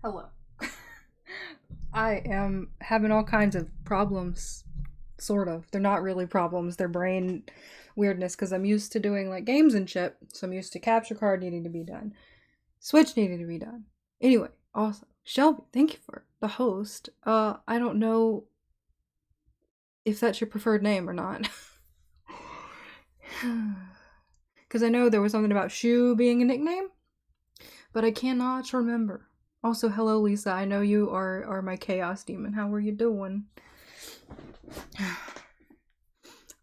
Hello. I am having all kinds of problems, sort of. They're not really problems, they're brain weirdness because I'm used to doing like games and shit. So I'm used to capture card needing to be done, Switch needing to be done. Anyway, also, Shelby, thank you for the host. I don't know if that's your preferred name or not. Because I know there was something about Shu being a nickname, but I cannot remember. Also, hello, Lisa. I know you are my chaos demon. How are you doing?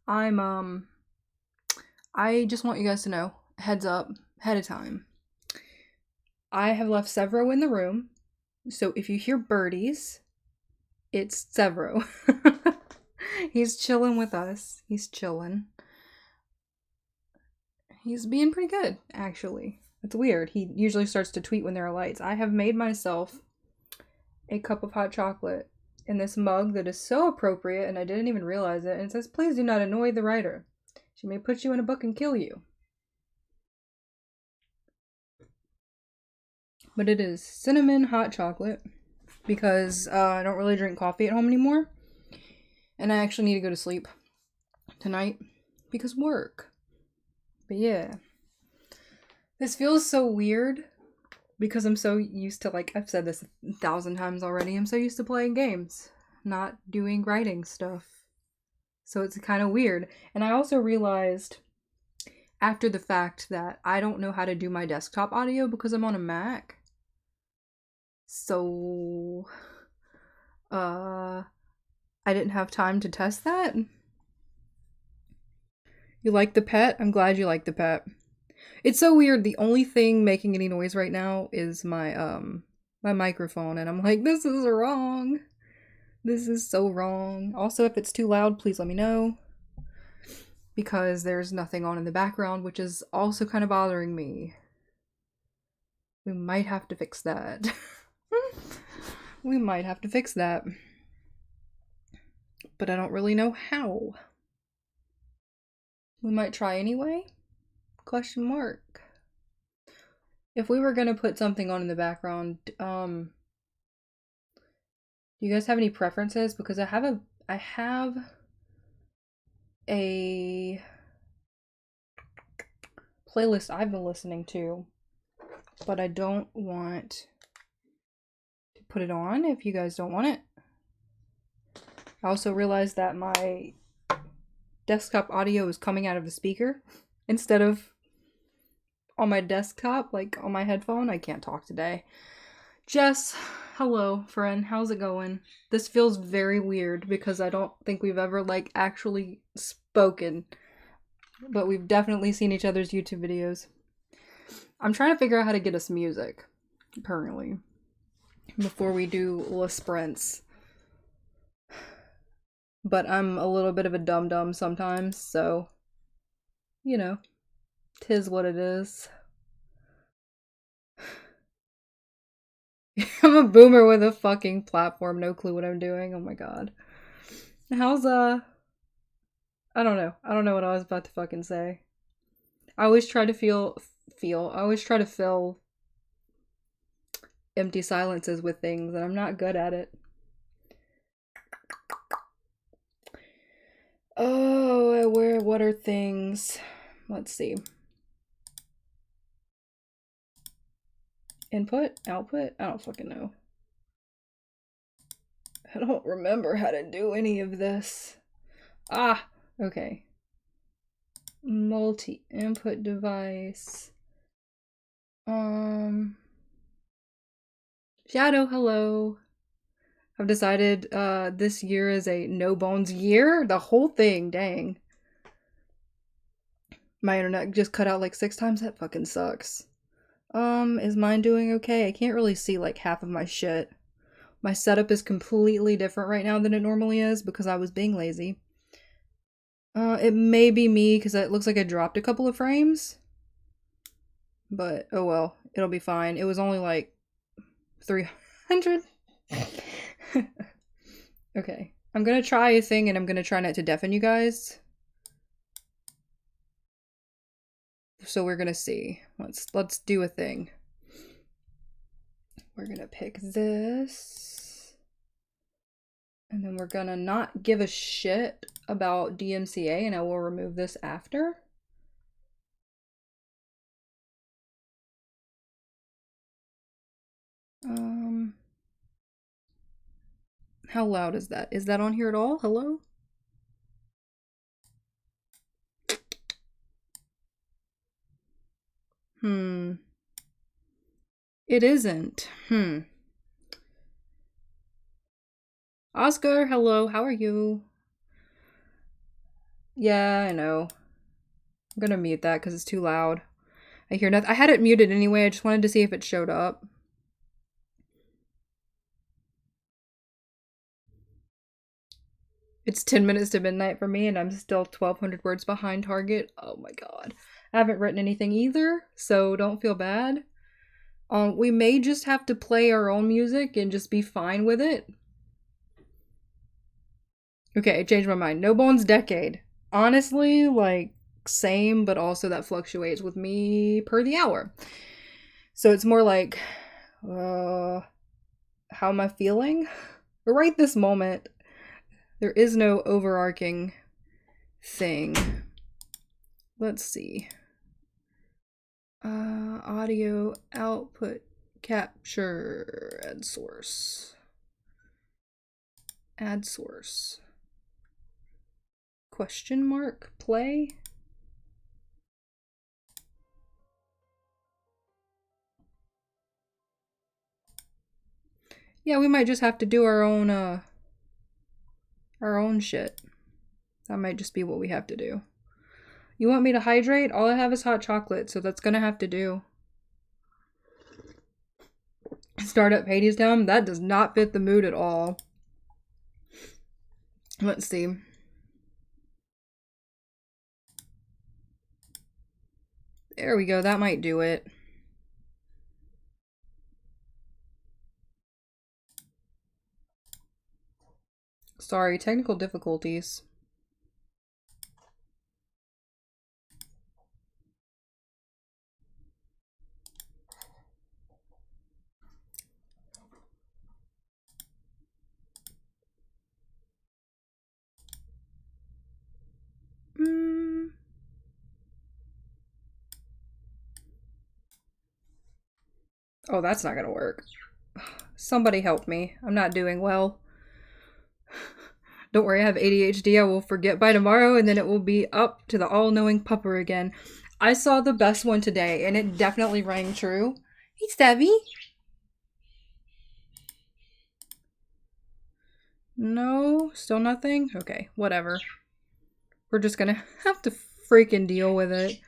I just want you guys to know, heads up, ahead of time. I have left Severo in the room, so if you hear birdies, it's Severo. He's chilling with us. He's chilling. He's being pretty good, actually. It's weird. He usually starts to tweet when there are lights. I have made myself a cup of hot chocolate in this mug that is so appropriate, and I didn't even realize it. And it says, "Please do not annoy the writer. She may put you in a book and kill you." But it is cinnamon hot chocolate because I don't really drink coffee at home anymore. And I actually need to go to sleep tonight because work. But yeah. This feels so weird because I'm so used to, like, I've said this 1,000 times already, I'm so used to playing games, not doing writing stuff. So it's kind of weird. And I also realized after the fact that I don't know how to do my desktop audio because I'm on a Mac. So, I didn't have time to test that. You like the pet? I'm glad you like the pet. It's so weird. The only thing making any noise right now is my microphone, and I'm like, this is wrong. This is so wrong. Also, if it's too loud, please let me know. Because there's nothing on in the background, which is also kind of bothering me. We might have to fix that. We might have to fix that. But I don't really know how. We might try anyway? Question mark. If we were gonna put something on in the background, do you guys have any preferences? Because I have a playlist I've been listening to, but I don't want to put it on if you guys don't want it. I also realized that my desktop audio is coming out of the speaker instead of on my desktop, like on my headphone. I can't talk today. Jess, hello, friend. How's it going? This feels very weird because I don't think we've ever, like, actually spoken, but we've definitely seen each other's YouTube videos. I'm trying to figure out how to get us music currently before we do La Sprints. But I'm a little bit of a dum-dum sometimes, so, you know, 'tis what it is. I'm a boomer with a fucking platform, no clue what I'm doing. Oh my god. How's I don't know. I don't know what I was about to fucking say. I always try to I always try to fill empty silences with things, and I'm not good at it. Oh, what are things? Let's see. Input? Output? I don't fucking know. I don't remember how to do any of this. Ah, okay. Multi-input device. Shadow, hello. I've decided this year is a no bones year. The whole thing, dang. My internet just cut out like 6 times. That fucking sucks. Is mine doing okay? I can't really see like half of my shit. My setup is completely different right now than it normally is because I was being lazy. It may be me because it looks like I dropped a couple of frames. But, oh well, it'll be fine. It was only like 300. Okay, I'm gonna try a thing and I'm gonna try not to deafen you guys. So we're gonna see. Let's do a thing. We're gonna pick this. And then we're gonna not give a shit about DMCA, and I will remove this after. How loud is that? Is that on here at all? Hello? It isn't. Oscar, hello, how are you? Yeah, I know. I'm gonna mute that because it's too loud. I hear nothing. I had it muted anyway, I just wanted to see if it showed up. It's 10 minutes to midnight for me and I'm still 1,200 words behind target. Oh my god. I haven't written anything either, so don't feel bad. We may just have to play our own music and just be fine with it. Okay, I changed my mind. No Bones Decade. Honestly, like, same, but also that fluctuates with me per the hour. So it's more like, how am I feeling? But right this moment, there is no overarching thing. Let's see. Audio output capture, add source. Add source. Question mark, play. Yeah, we might just have to do our own shit. That might just be what we have to do. You want me to hydrate? All I have is hot chocolate, so that's gonna have to do. Start up Hades Down? That does not fit the mood at all. Let's see. There we go, that might do it. Sorry, technical difficulties. Oh, that's not gonna work. Somebody help me. I'm not doing well. Don't worry, I have ADHD. I will forget by tomorrow, and then it will be up to the all-knowing pupper again. I saw the best one today, and it definitely rang true. Hey, Stevie. No, still nothing? Okay, whatever. We're just gonna have to freaking deal with it.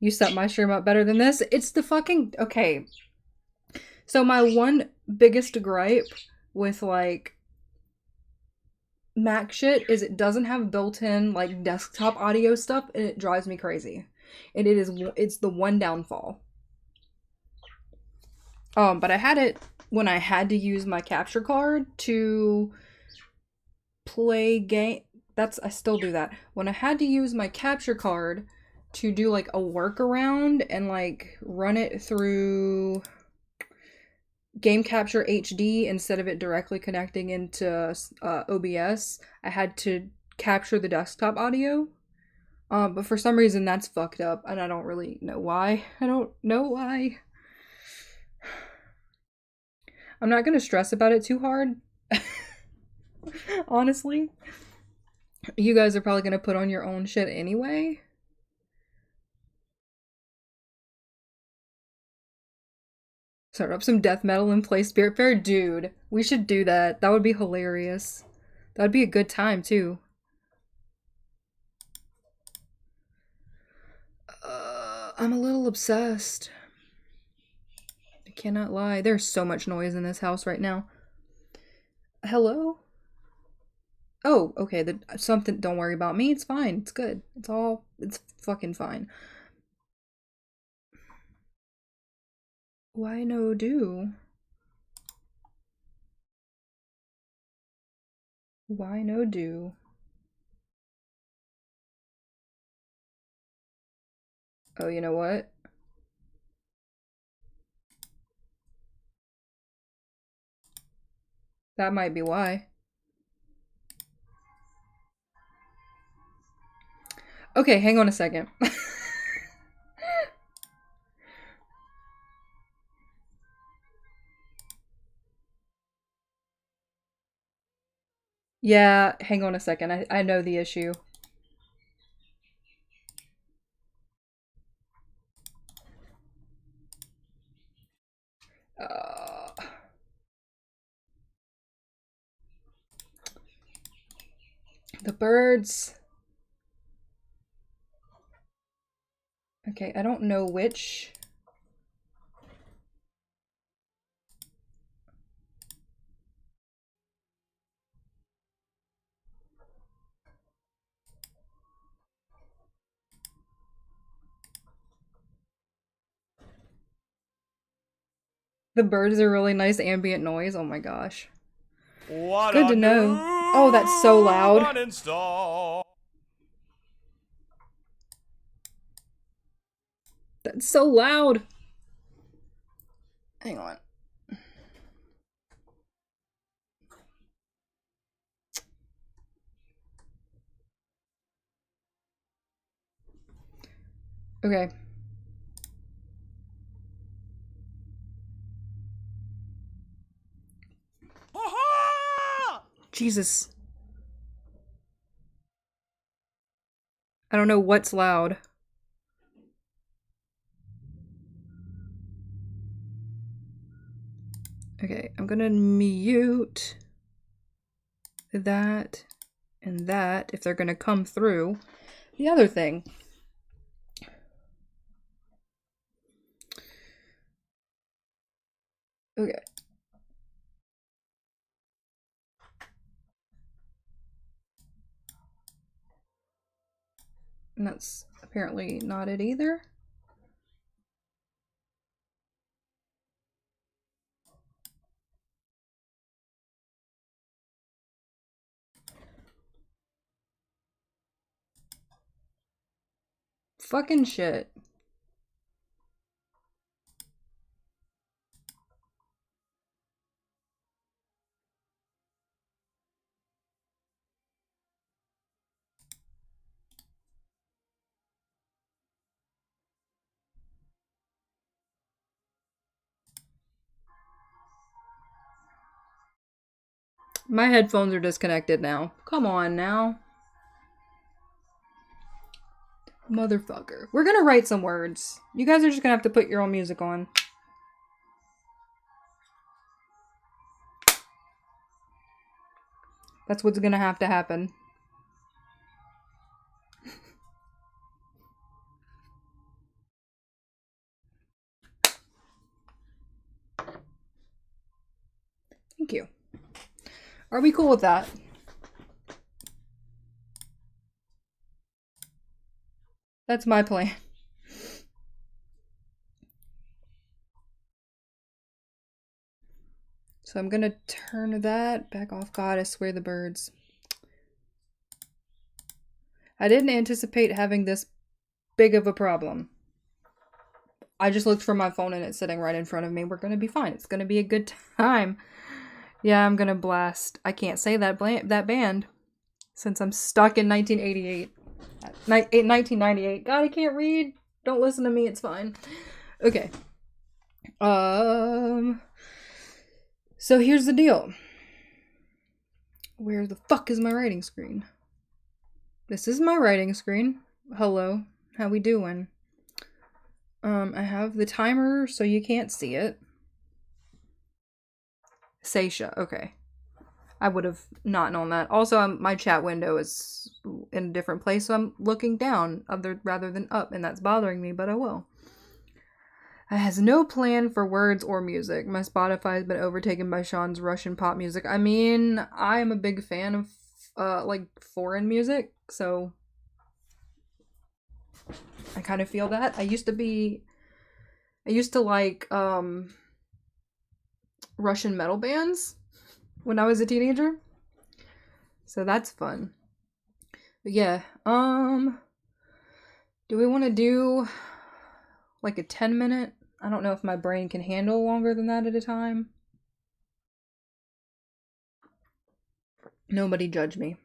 You set my stream up better than this? It's the fucking... Okay. So my one biggest gripe with, like, Mac shit is it doesn't have built-in, like, desktop audio stuff, and it drives me crazy. And it's the one downfall. But I had it when I had to use my capture card to play game. I still do that. When I had to use my capture card to do like a workaround and like run it through Game Capture HD instead of it directly connecting into OBS, I had to capture the desktop audio. But for some reason that's fucked up and I don't really know why. I don't know why. I'm not gonna stress about it too hard. Honestly. You guys are probably gonna put on your own shit anyway. Start up some death metal and play Spiritfarer? Dude, we should do that. That would be hilarious. That would be a good time, too. I'm a little obsessed. I cannot lie. There's so much noise in this house right now. Hello? Oh, okay. Something. Don't worry about me. It's fine. It's good. It's fucking fine. Why no do? Why no do? Oh, you know what? That might be why. Okay, hang on a second. Yeah, hang on a second. I know the issue. The birds. Okay, I don't know which. The birds are really nice ambient noise. Oh my gosh. Good to know. Oh, that's so loud. That's so loud. Hang on. Okay. Jesus. I don't know what's loud. Okay, I'm gonna mute that and that if they're gonna come through. The other thing. Okay. And that's apparently not it either. Fucking shit. My headphones are disconnected now. Come on now. Motherfucker. We're gonna write some words. You guys are just gonna have to put your own music on. That's what's gonna have to happen. Thank you. Are we cool with that? That's my plan. So I'm gonna turn that back off. God, I swear the birds. I didn't anticipate having this big of a problem. I just looked for my phone and it's sitting right in front of me. We're gonna be fine. It's gonna be a good time. Yeah, I'm gonna blast. I can't say that band since I'm stuck in 1988. 1998. God, I can't read. Don't listen to me. It's fine. Okay. So here's the deal. Where the fuck is my writing screen? This is my writing screen. Hello. How we doing? I have the timer so you can't see it. Seisha. Okay. I would have not known that. Also, my chat window is in a different place, so I'm looking down rather than up, and that's bothering me, but I will. It has no plan for words or music. My Spotify has been overtaken by Sean's Russian pop music. I mean, I am a big fan of like foreign music, so I kind of feel that. I used to like Russian metal bands when I was a teenager. So that's fun. But yeah, do we want to do like a 10-minute? I don't know if my brain can handle longer than that at a time. Nobody judge me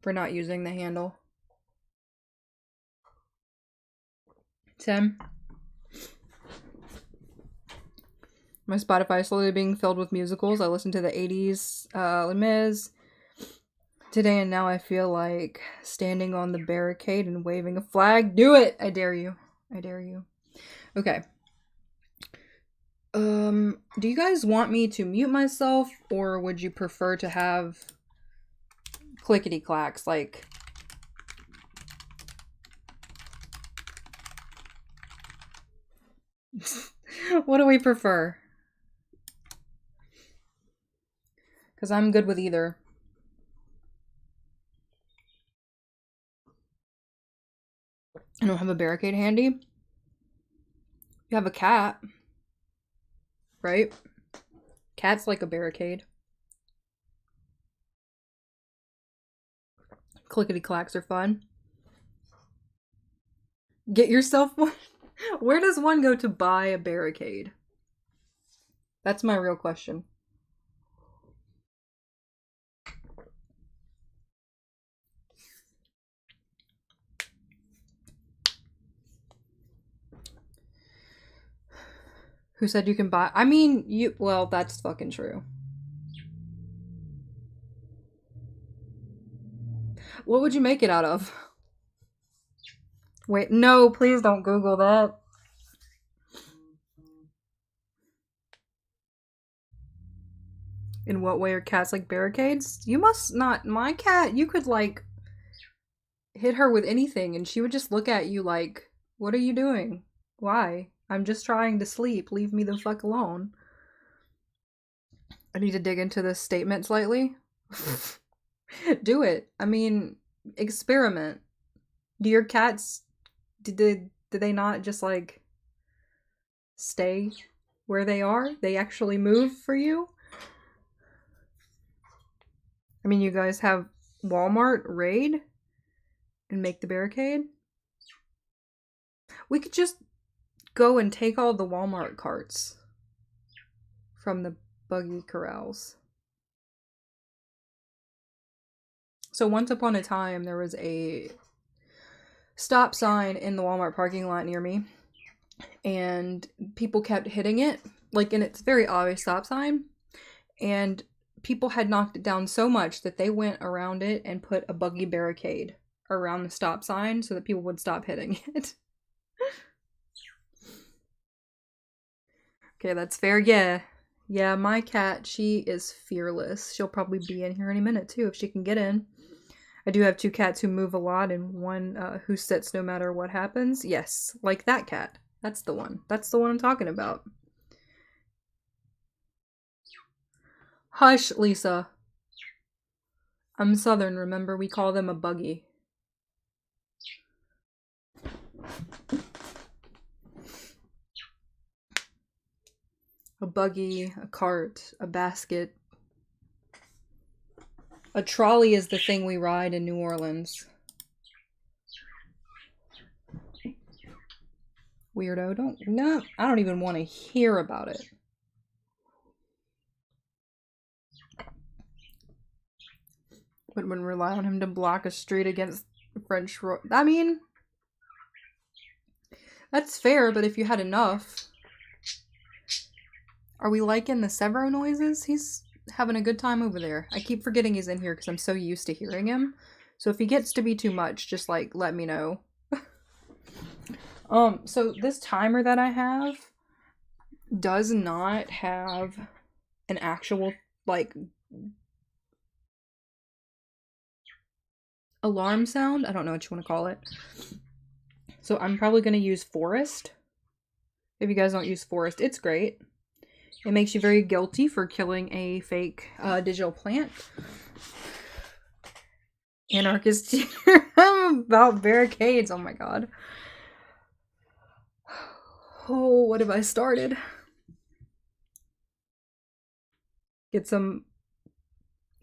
for not using the handle. Tim? My Spotify is slowly being filled with musicals. I listened to the 80s Les Mis today, and now I feel like standing on the barricade and waving a flag. Do it! I dare you. I dare you. Okay. Do you guys want me to mute myself, or would you prefer to have clickety clacks, like... What do we prefer? Because I'm good with either. I don't have a barricade handy. You have a cat, right? Cat's like a barricade. Clickety clacks are fun. Get yourself one. Where does one go to buy a barricade? That's my real question. Who said you can buy? I mean, well, that's fucking true. What would you make it out of? Wait, no, please don't Google that. In what way are cats like barricades? You must not. My cat, you could like hit her with anything and she would just look at you like, what are you doing? Why? I'm just trying to sleep. Leave me the fuck alone. I need to dig into this statement slightly. Do it. I mean, experiment. Do your cats, did they not just like stay where they are? They actually move for you? I mean, you guys have Walmart raid and make the barricade? We could just go and take all the Walmart carts from the buggy corrals. So once upon a time, there was a stop sign in the Walmart parking lot near me, and people kept hitting it, like, and it's a very obvious stop sign, and people had knocked it down so much that they went around it and put a buggy barricade around the stop sign so that people would stop hitting it. Okay, that's fair. Yeah, my cat, she is fearless. She'll probably be in here any minute too if she can get in. I do have two cats who move a lot and one who sits no matter what happens. Yes, like that cat. That's the one. That's the one I'm talking about. Hush, Lisa. I'm Southern, remember? We call them a buggy. A buggy, a cart, a basket. A trolley is the thing we ride in New Orleans. Weirdo, no, I don't even want to hear about it. Wouldn't rely on him to block a street against French Roy. I mean, that's fair, but if you had enough. Are we liking the Severo noises? He's having a good time over there. I keep forgetting he's in here because I'm so used to hearing him. So if he gets to be too much, just like let me know. So this timer that I have does not have an actual like alarm sound. I don't know what you want to call it. So I'm probably going to use Forest. If you guys don't use Forest, it's great. It makes you very guilty for killing a fake digital plant. Anarchist here. I'm about barricades. Oh my god. Oh, what have I started? Get some...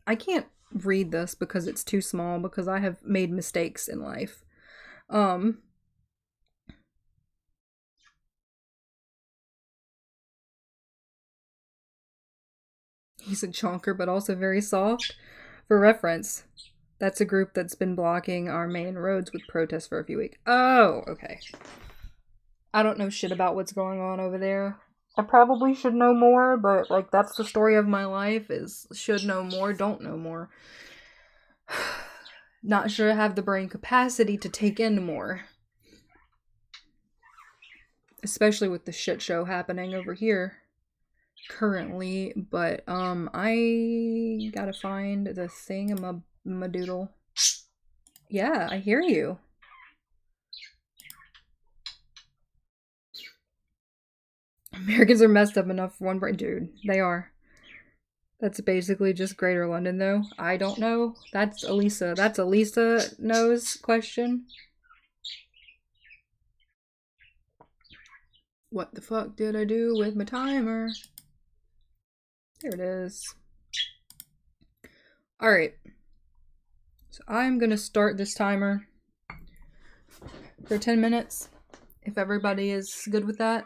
I can't read this because it's too small because I have made mistakes in life. He's a chonker, but also very soft. For reference, that's a group that's been blocking our main roads with protests for a few weeks. Oh, okay. I don't know shit about what's going on over there. I probably should know more, but like that's the story of my life is should know more, don't know more. Not sure I have the brain capacity to take in more. Especially with the shit show happening over here currently, but I gotta find the thingamadoodle. Yeah, I hear you. Americans are messed up enough for one brain. Dude, they are. That's basically just Greater London, though. I don't know. That's Elisa. That's Elisa knows question. What the fuck did I do with my timer? There it is. Alright. So I'm gonna start this timer for 10 minutes, if everybody is good with that.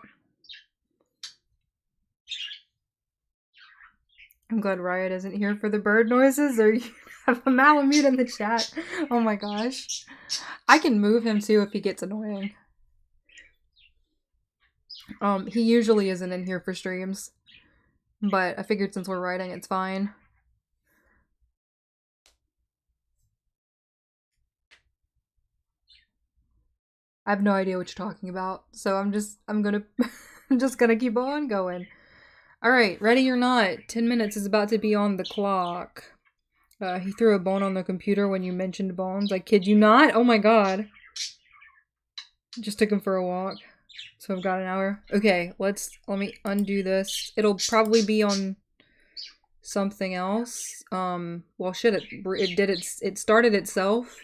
I'm glad Riot isn't here for the bird noises, or you have a Malamute in the chat. Oh my gosh. I can move him too if he gets annoying. He usually isn't in here for streams, but I figured since we're writing, it's fine. I have no idea what you're talking about, so I'm gonna I'm just gonna keep on going. Alright, ready or not, 10 minutes is about to be on the clock. He threw a bone on the computer when you mentioned bones. I kid you not. Oh my god. Just took him for a walk. So I've got an hour. Okay, let me undo this. It'll probably be on something else. Well shit, it started itself.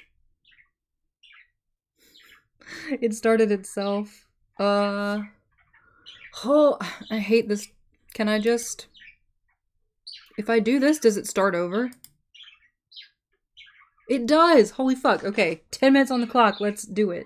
It started itself. Oh, I hate this. Can I just... If I do this, does it start over? It does! Holy fuck. Okay, 10 minutes on the clock. Let's do it.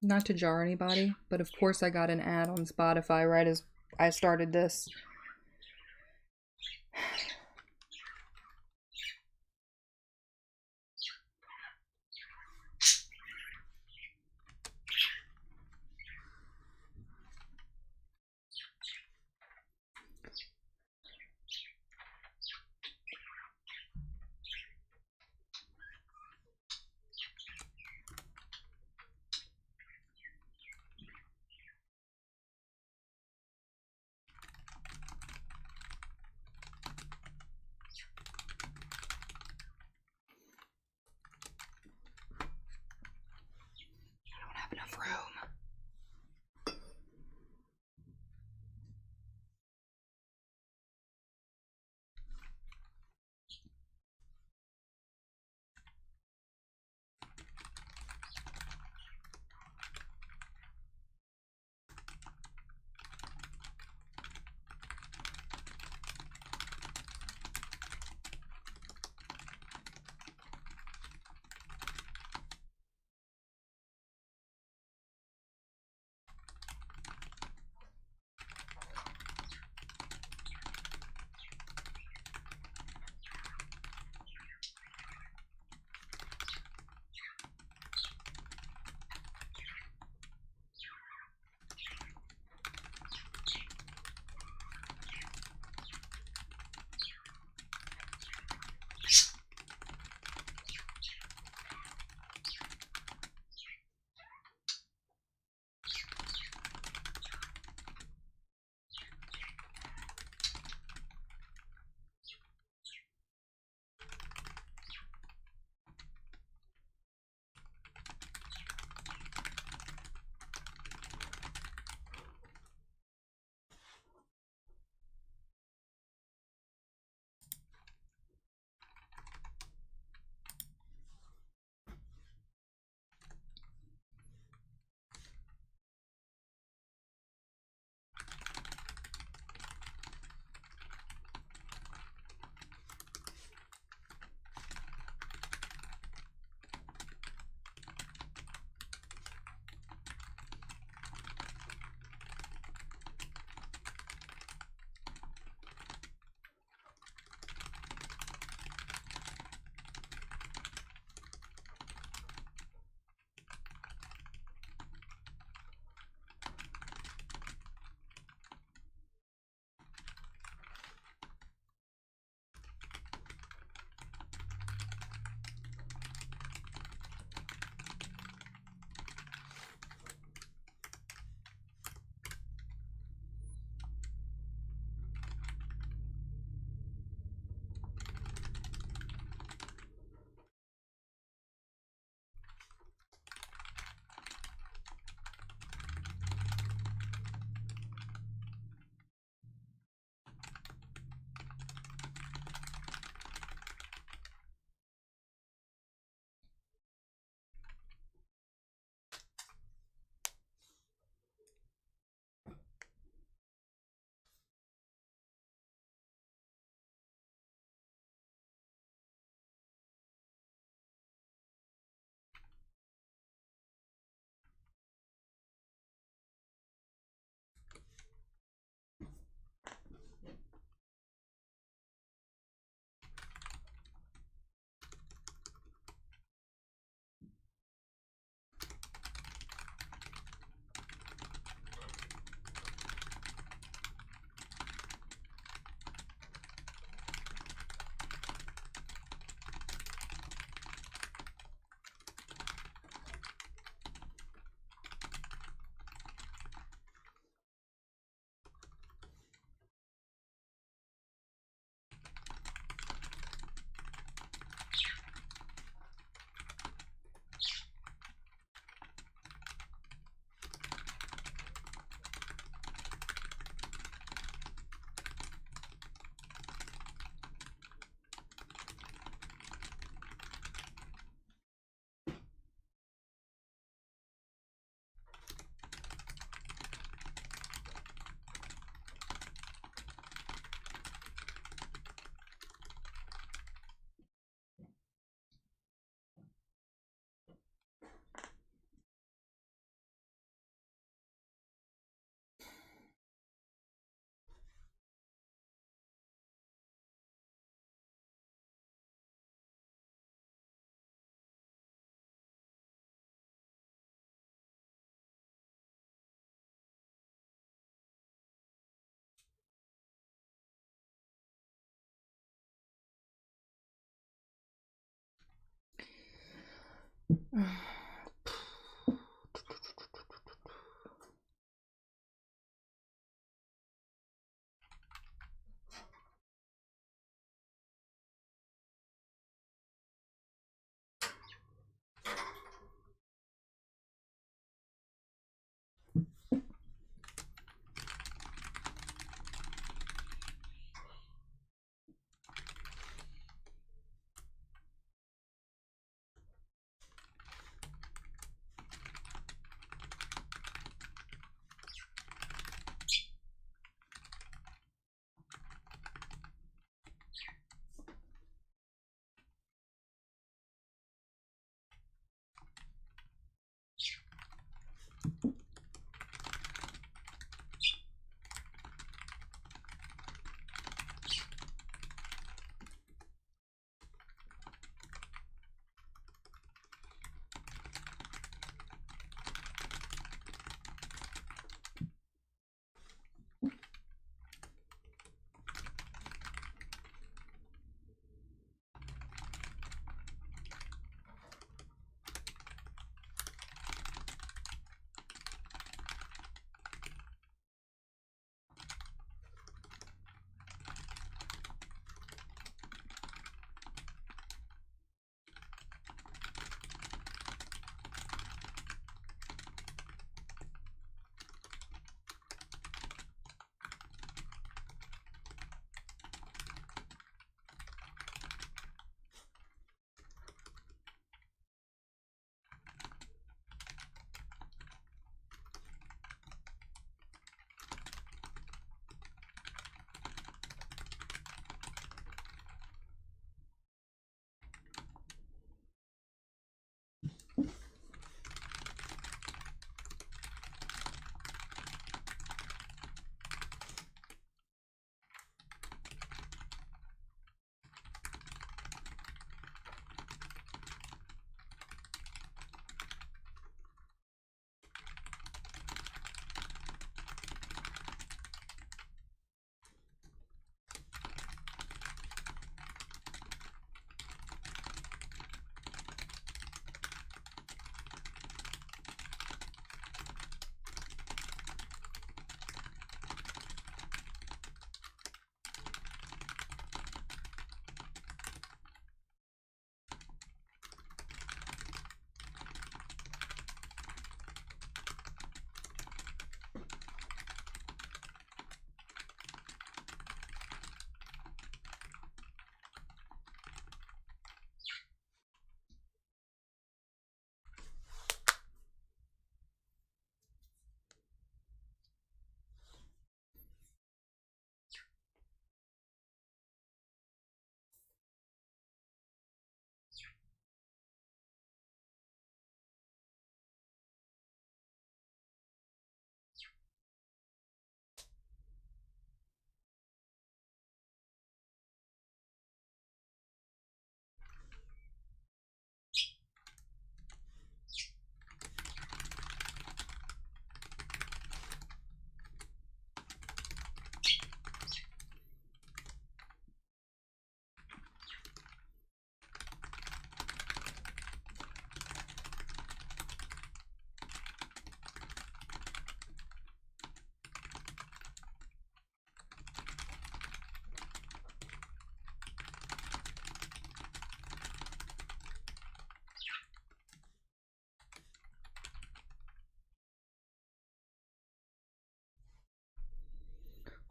Not to jar anybody, but of course I got an ad on Spotify right as I started this.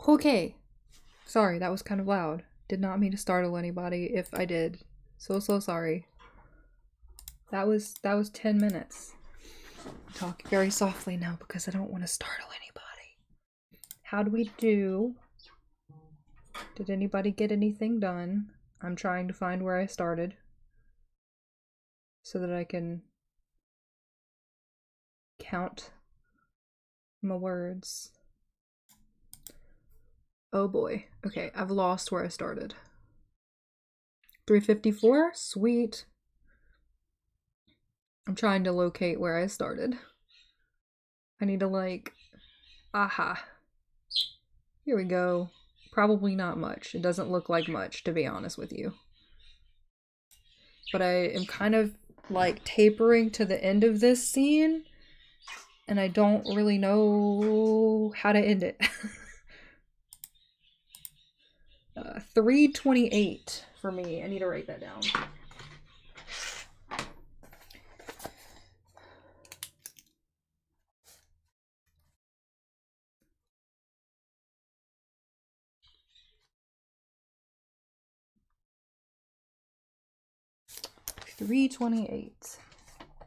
Okay. Sorry, that was kind of loud. Did not mean to startle anybody if I did. So sorry. That was 10 minutes. I'm talking very softly now because I don't want to startle anybody. How do we do? Did anybody get anything done? I'm trying to find where I started so that I can count my words. Oh boy. Okay, I've lost where I started. 354? Sweet. I'm trying to locate where I started. I need to like... Aha. Here we go. Probably not much. It doesn't look like much, to be honest with you. But I am kind of like tapering to the end of this scene, and I don't really know how to end it. 328 for me. I need to write that down. $328.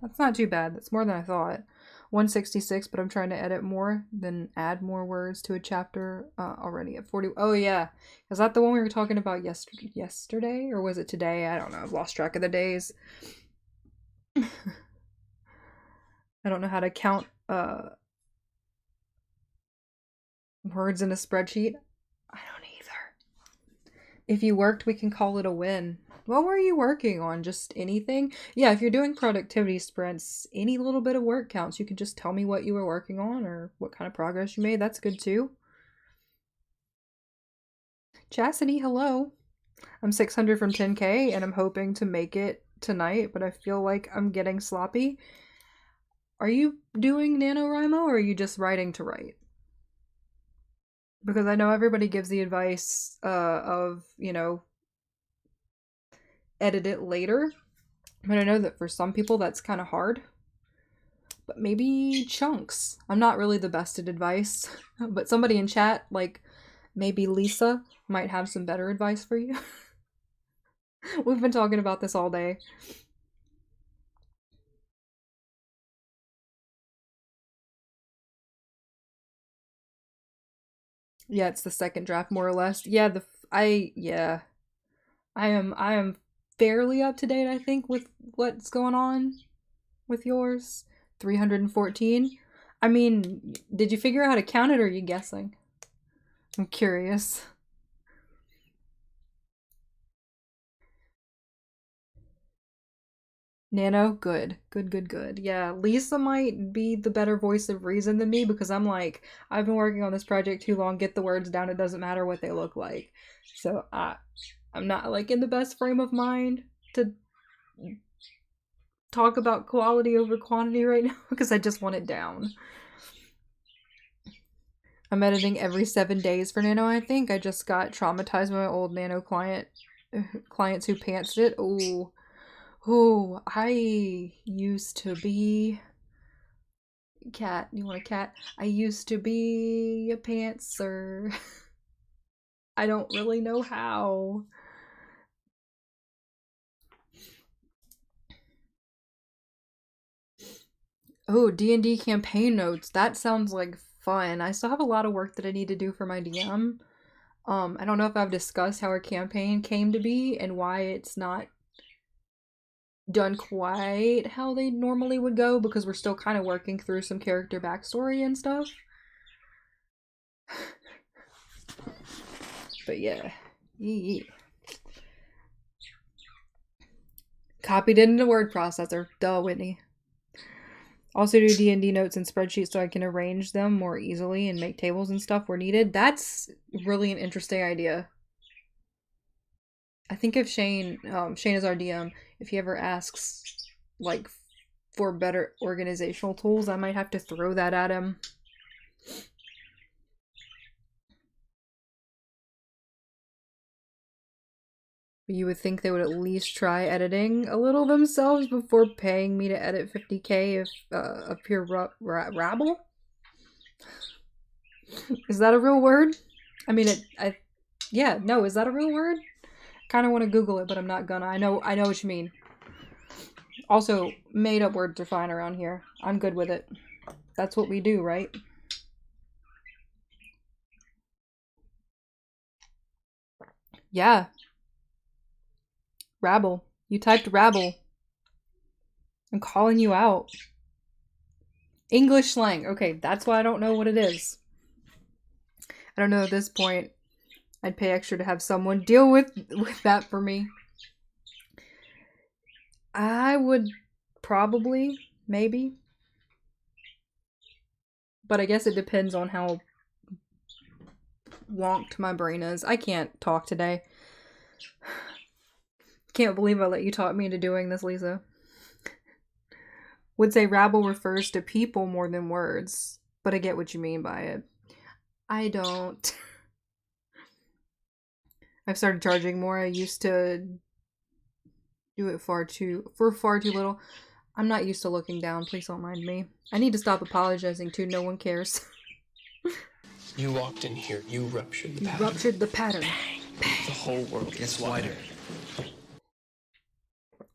That's not too bad. That's more than I thought. 166, but I'm trying to edit more than add more words to a chapter already at 40. Oh yeah, is that the one we were talking about yesterday, or was it today? I don't know. I've lost track of the days. I don't know how to count words in a spreadsheet. I don't either. If you worked, we can call it a win. What were you working on? Just anything? Yeah, if you're doing productivity sprints, any little bit of work counts. You can just tell me what you were working on or what kind of progress you made. That's good too. Chastity, hello. I'm 600 from 10K and I'm hoping to make it tonight, but I feel like I'm getting sloppy. Are you doing NaNoWriMo or are you just writing to write? Because I know everybody gives the advice of, you know, edit it later. But I know that for some people that's kind of hard. But maybe chunks. I'm not really the best at advice. But somebody in chat, like maybe Lisa, might have some better advice for you. We've been talking about this all day. Yeah, it's the second draft more or less. Yeah, I am fairly up to date, I think, with what's going on with yours. 314. I mean, did you figure out how to count it or are you guessing? I'm curious. Nano, good. Good. Yeah, Lisa might be the better voice of reason than me because I'm like, I've been working on this project too long, get the words down, it doesn't matter what they look like. So I'm not like in the best frame of mind to talk about quality over quantity right now because I just want it down. I'm editing every 7 days for Nano, I think. I just got traumatized by my old Nano clients who pantsed it. Oh, I used to be... Cat, you want a cat? I used to be a pantser. I don't really know how. Oh, D&D campaign notes. That sounds like fun. I still have a lot of work that I need to do for my DM. I don't know if I've discussed how our campaign came to be and why it's not done quite how they normally would go because we're still kind of working through some character backstory and stuff. But yeah. Copied it into word processor. Duh, Whitney. Also do D&D notes and spreadsheets so I can arrange them more easily and make tables and stuff where needed. That's really an interesting idea. I think if Shane is our DM, if he ever asks, like, for better organizational tools, I might have to throw that at him. You would think they would at least try editing a little themselves before paying me to edit 50K if a pure rabble? Is that a real word? I mean, yeah, no, is that a real word? Kind of want to Google it, but I'm not gonna. I know what you mean. Also, made up words are fine around here. I'm good with it. That's what we do, right? Yeah. Rabble. You typed rabble. I'm calling you out. English slang. Okay, that's why I don't know what it is. I don't know at this point. I'd pay extra to have someone deal with that for me. I would probably, maybe. But I guess it depends on how wonked my brain is. I can't talk today. Can't believe I let you talk me into doing this, Lisa. Would say rabble refers to people more than words, but I get what you mean by it. I don't. I've started charging more. I used to do it far too little. I'm not used to looking down. Please don't mind me. I need to stop apologizing too. No one cares. You walked in here. You ruptured the pattern. You ruptured the pattern. Bang. Bang. The whole world gets wider.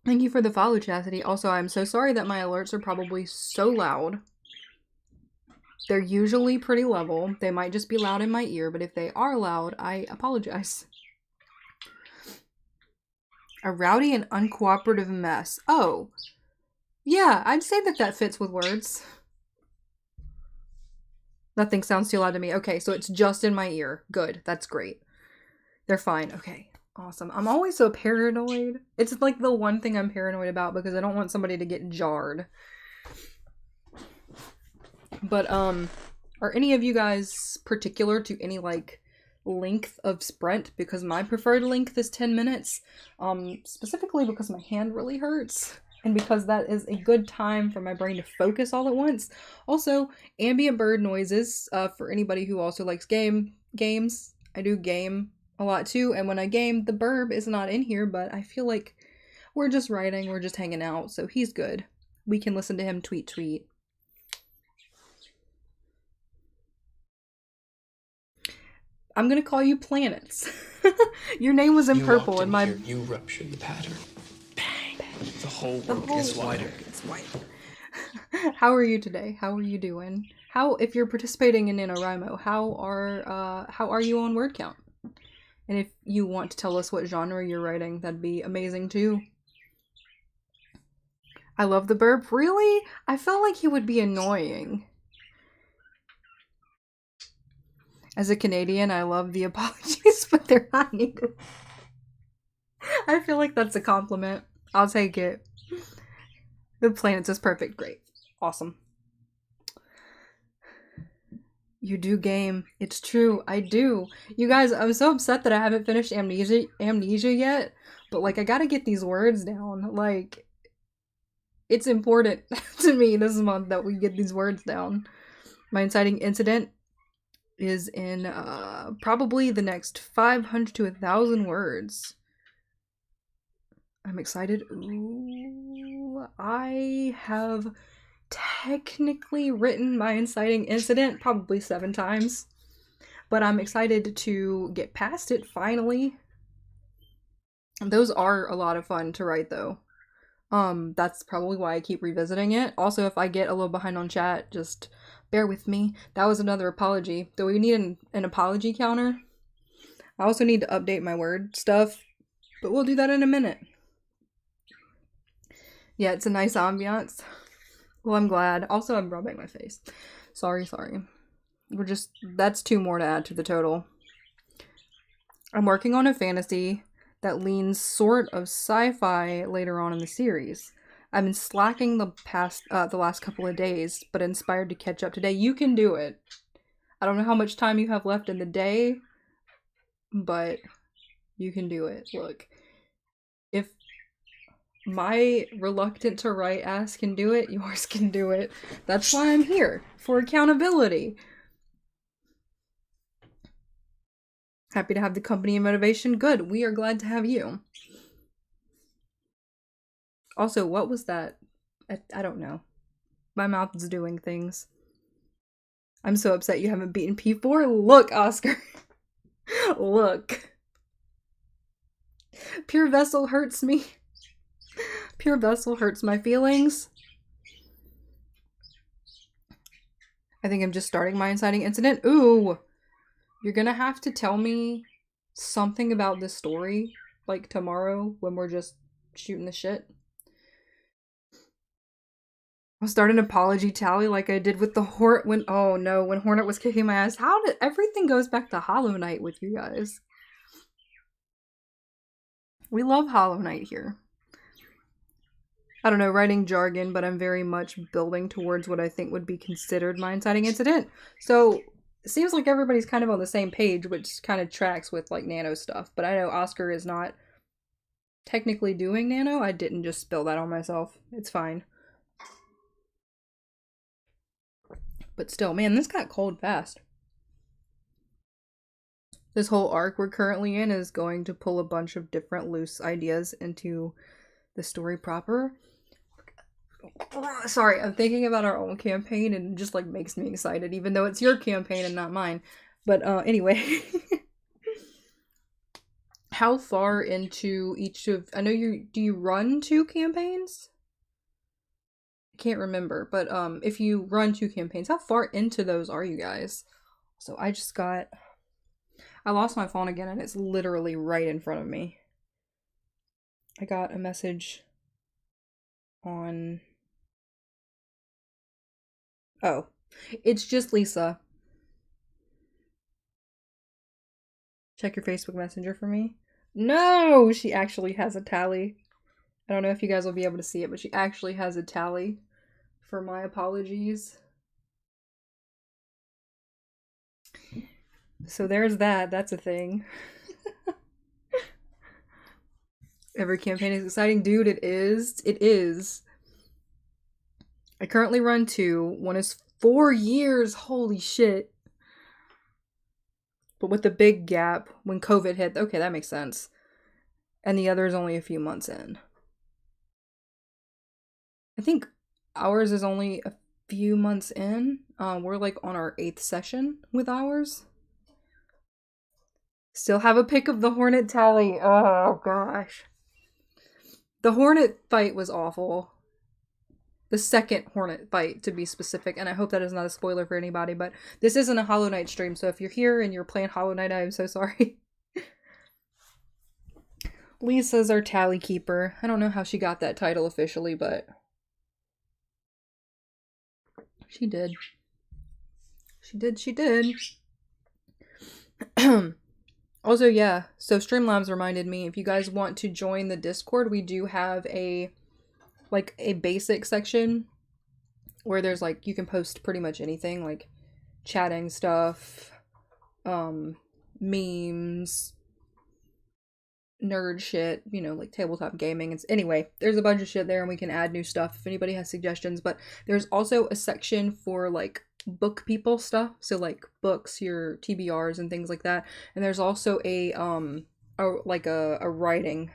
Thank you for the follow, Chastity. Also, I'm so sorry that my alerts are probably so loud. They're usually pretty level. They might just be loud in my ear, but if they are loud, I apologize. A rowdy and uncooperative mess. Oh. Yeah, I'd say that fits with words. Nothing sounds too loud to me. Okay, so it's just in my ear. Good. That's great. They're fine. Okay. Awesome. I'm always so paranoid. It's like the one thing I'm paranoid about because I don't want somebody to get jarred. But, are any of you guys particular to any, like, length of sprint? Because my preferred length is 10 minutes. Specifically because my hand really hurts. And because that is a good time for my brain to focus all at once. Also, ambient bird noises, for anybody who also likes games. I do game a lot too, and when I game, the burb is not in here, but I feel like we're just writing, we're just hanging out, so he's good. We can listen to him tweet. I'm gonna call you Planets. Your name was in purple, and my... You ruptured the pattern. Bang. The whole world gets wider. How are you today? How are you doing? If you're participating in NaNoWriMo, how are you on word count? And if you want to tell us what genre you're writing, that'd be amazing too. I love the burp. Really? I felt like he would be annoying. As a Canadian, I love the apologies, but they're not needed. I feel like that's a compliment. I'll take it. The Planets is perfect. Great. Awesome. You do game. It's true. I do. You guys, I'm so upset that I haven't finished Amnesia yet. But, like, I gotta get these words down. Like, it's important to me this month that we get these words down. My inciting incident is in probably the next 500 to 1,000 words. I'm excited. Ooh, I have technically written my inciting incident probably 7 times, but I'm excited to get past it finally. Those are a lot of fun to write though. That's probably why I keep revisiting it. Also, if I get a little behind on chat, just bear with me. That was another apology. Do we need an apology counter? I also need to update my word stuff, but we'll do that in a minute. Yeah, it's a nice ambiance. Well, I'm glad. Also, I'm rubbing my face. Sorry. That's 2 more to add to the total. I'm working on a fantasy that leans sort of sci-fi later on in the series. I've been slacking the last couple of days, but inspired to catch up today. You can do it. I don't know how much time you have left in the day, but you can do it. Look, if my reluctant to write ass can do it, yours can do it. That's why I'm here, for accountability. Happy to have the company and motivation. Good, we are glad to have you. Also, what was that? I don't know. My mouth is doing things. I'm so upset you haven't beaten P4. Look, Oscar. Look. Pure Vessel hurts me. Pure Vessel hurts my feelings. I think I'm just starting my inciting incident. Ooh. You're gonna have to tell me something about this story, like tomorrow when we're just shooting the shit. I'll start an apology tally like I did with the when Hornet was kicking my ass. How did everything goes back to Hollow Knight with you guys? We love Hollow Knight here. I don't know, writing jargon, but I'm very much building towards what I think would be considered my inciting incident. So it seems like everybody's kind of on the same page, which kind of tracks with like nano stuff. But I know Oscar is not technically doing nano. I didn't just spill that on myself. It's fine. But still, man, this got cold fast. This whole arc we're currently in is going to pull a bunch of different loose ideas into the story proper. Sorry, I'm thinking about our own campaign and it just like makes me excited, even though it's your campaign and not mine. But anyway. How far into each of... I know do you run 2 campaigns? I can't remember, but if you run 2 campaigns, how far into those are you guys? So I just got... I lost my phone again and it's literally right in front of me. I got a message on... Oh, it's just Lisa. Check your Facebook Messenger for me. No, she actually has a tally. I don't know if you guys will be able to see it, but she actually has a tally for my apologies. So there's that. That's a thing. Every campaign is exciting. Dude, it is. It is. I currently run 2. One is 4 years. Holy shit. But with the big gap when COVID hit. Okay, that makes sense. And the other is only a few months in. I think ours is only a few months in. We're like on our 8th session with ours. Still have a pic of the Hornet tally. Oh gosh. The Hornet fight was awful. The second Hornet fight, to be specific, and I hope that is not a spoiler for anybody, but this isn't a Hollow Knight stream, so if you're here and you're playing Hollow Knight, I am so sorry. Lisa's our tally keeper. I don't know how she got that title officially, but she did. She did. Also, yeah, so Streamlabs reminded me, if you guys want to join the Discord, we do have a basic section where there's like, you can post pretty much anything, like chatting stuff, memes, nerd shit, you know, like tabletop gaming. Anyway, there's a bunch of shit there and we can add new stuff if anybody has suggestions. But there's also a section for like book people stuff, so like books, your TBRs and things like that. And there's also a writing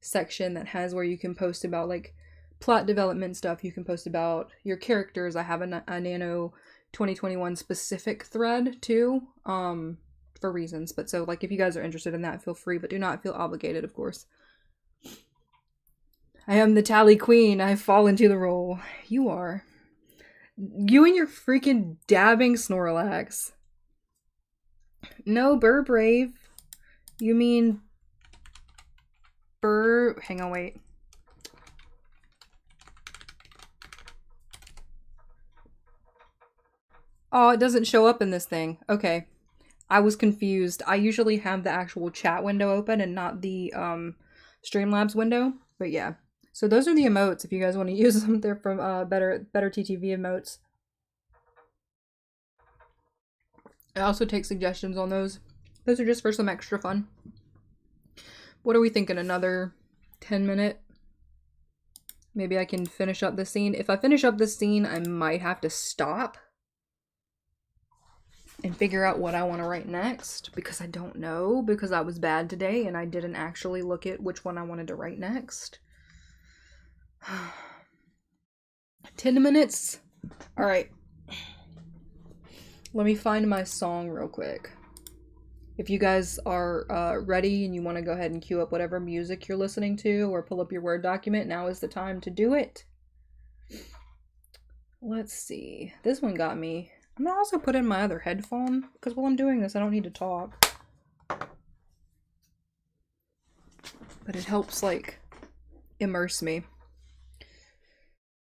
section that has where you can post about like plot development stuff. You can post about your characters. I have a Nano 2021 specific thread too, for reasons. But so like if you guys are interested in that, feel free, but do not feel obligated, of course. I am the tally queen. I fall into the role. You are. You and your freaking dabbing Snorlax. No, Burr Brave. You mean Burr... Hang on, wait. Oh, it doesn't show up in this thing. Okay. I was confused. I usually have the actual chat window open and not the Streamlabs window. But yeah. So those are the emotes if you guys want to use them. They're from better TTV emotes. I also take suggestions on those. Those are just for some extra fun. What are we thinking? Another 10-minute? Maybe I can finish up the scene. If I finish up this scene, I might have to stop and figure out what I want to write next, because I don't know, because I was bad today and I didn't actually look at which one I wanted to write next. 10 minutes? Alright. Let me find my song real quick. If you guys are ready and you want to go ahead and queue up whatever music you're listening to or pull up your Word document, now is the time to do it. Let's see. This one got me. I'm gonna also put in my other headphone, because while I'm doing this, I don't need to talk. But it helps, like, immerse me.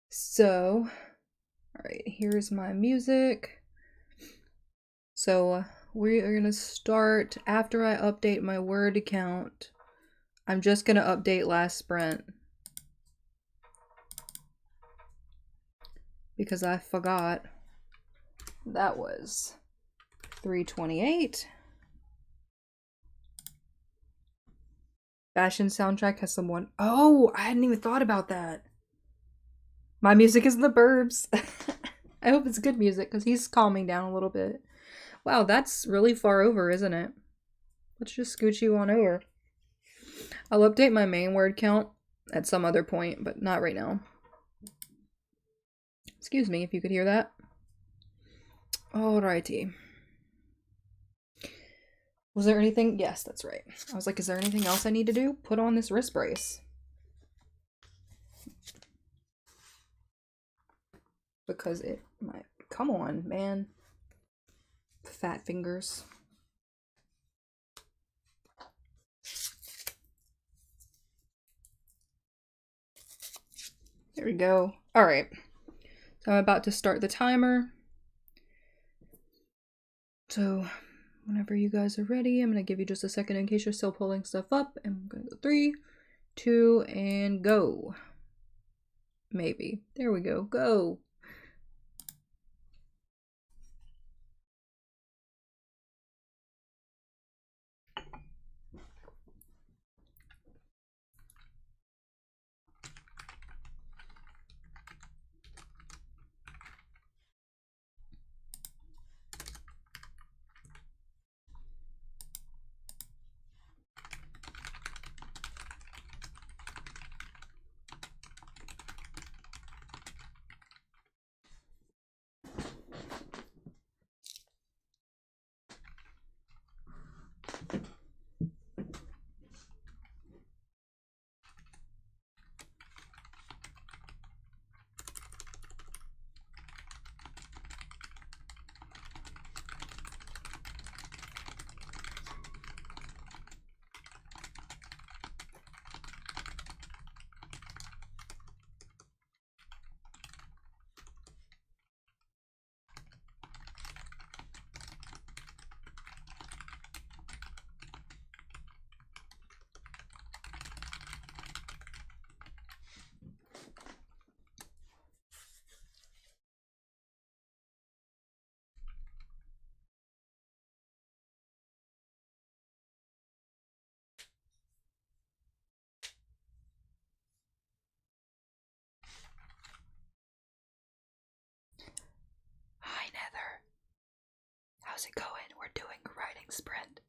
So, alright, here's my music. So, we are gonna start after I update my Word account. I'm just gonna update last sprint, because I forgot. That was 328. Fashion soundtrack has someone. Oh, I hadn't even thought about that. My music is the Burbs. I hope it's good music because he's calming down a little bit. Wow, that's really far over, isn't it? Let's just scooch you on over. I'll update my main word count at some other point, but not right now. Excuse me if you could hear that. Alrighty. Was there anything? Yes, that's right. I was like, is there anything else I need to do? Put on this wrist brace. Because it might. Come on, man. Fat fingers. There we go. Alright. So I'm about to start the timer. So whenever you guys are ready, I'm going to give you just a second in case you're still pulling stuff up. And I'm going to go 3, 2, and go. Maybe. There we go. Go. Hi, Nether. How's it going? We're doing a writing sprint.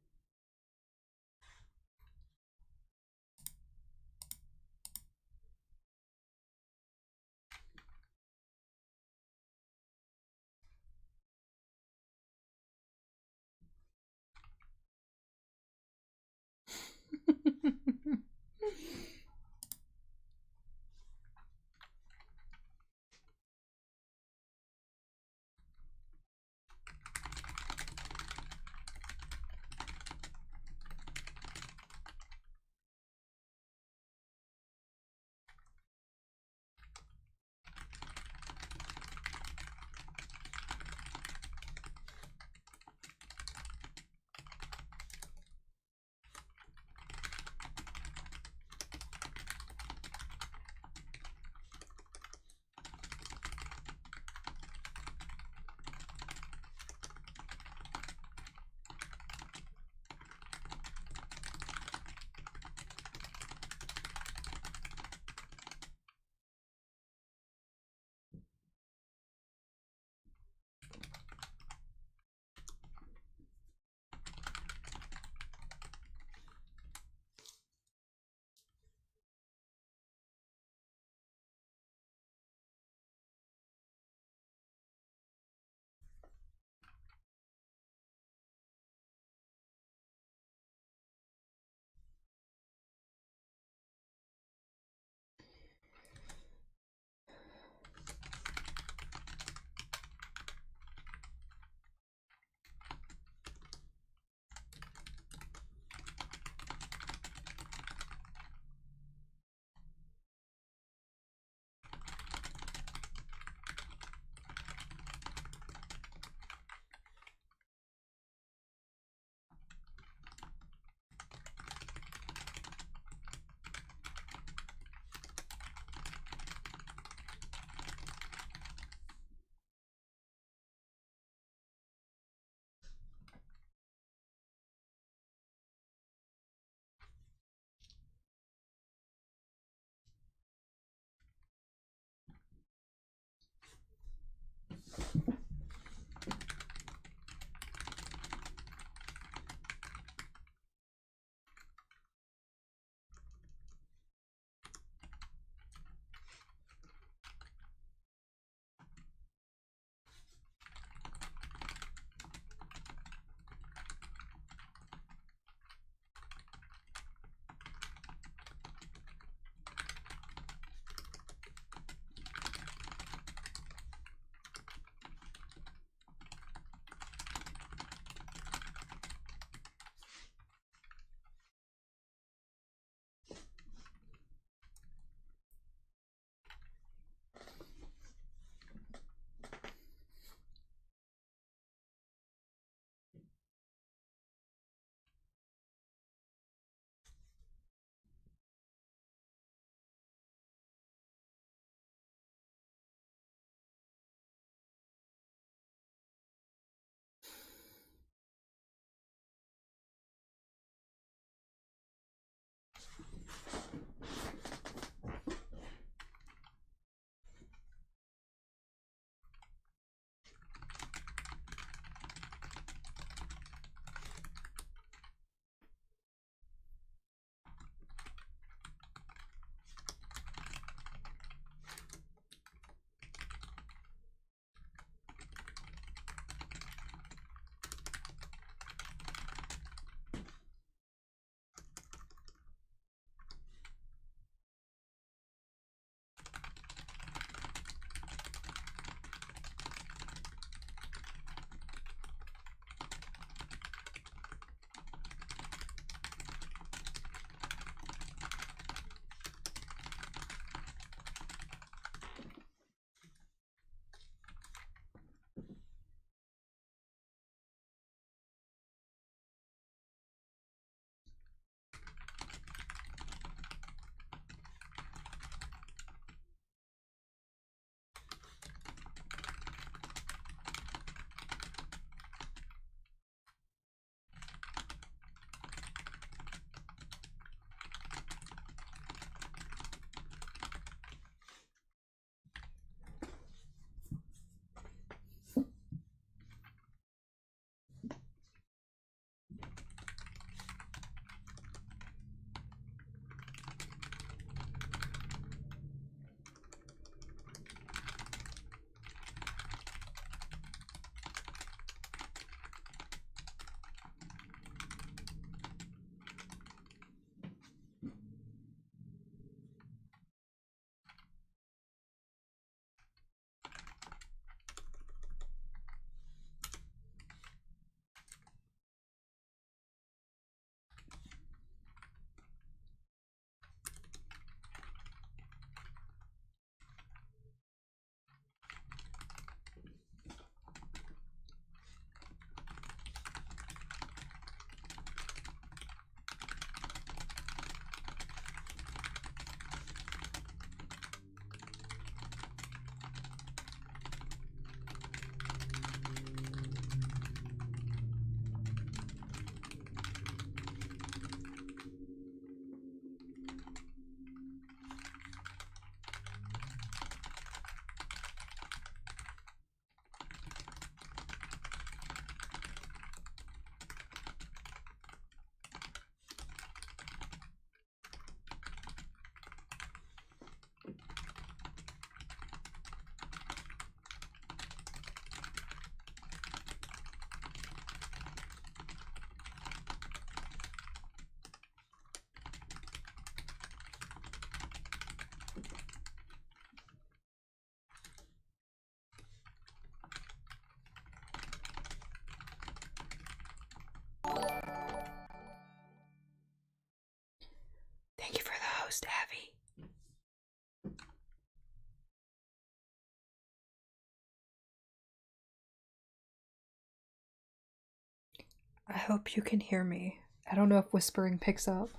I hope you can hear me. I don't know if whispering picks up.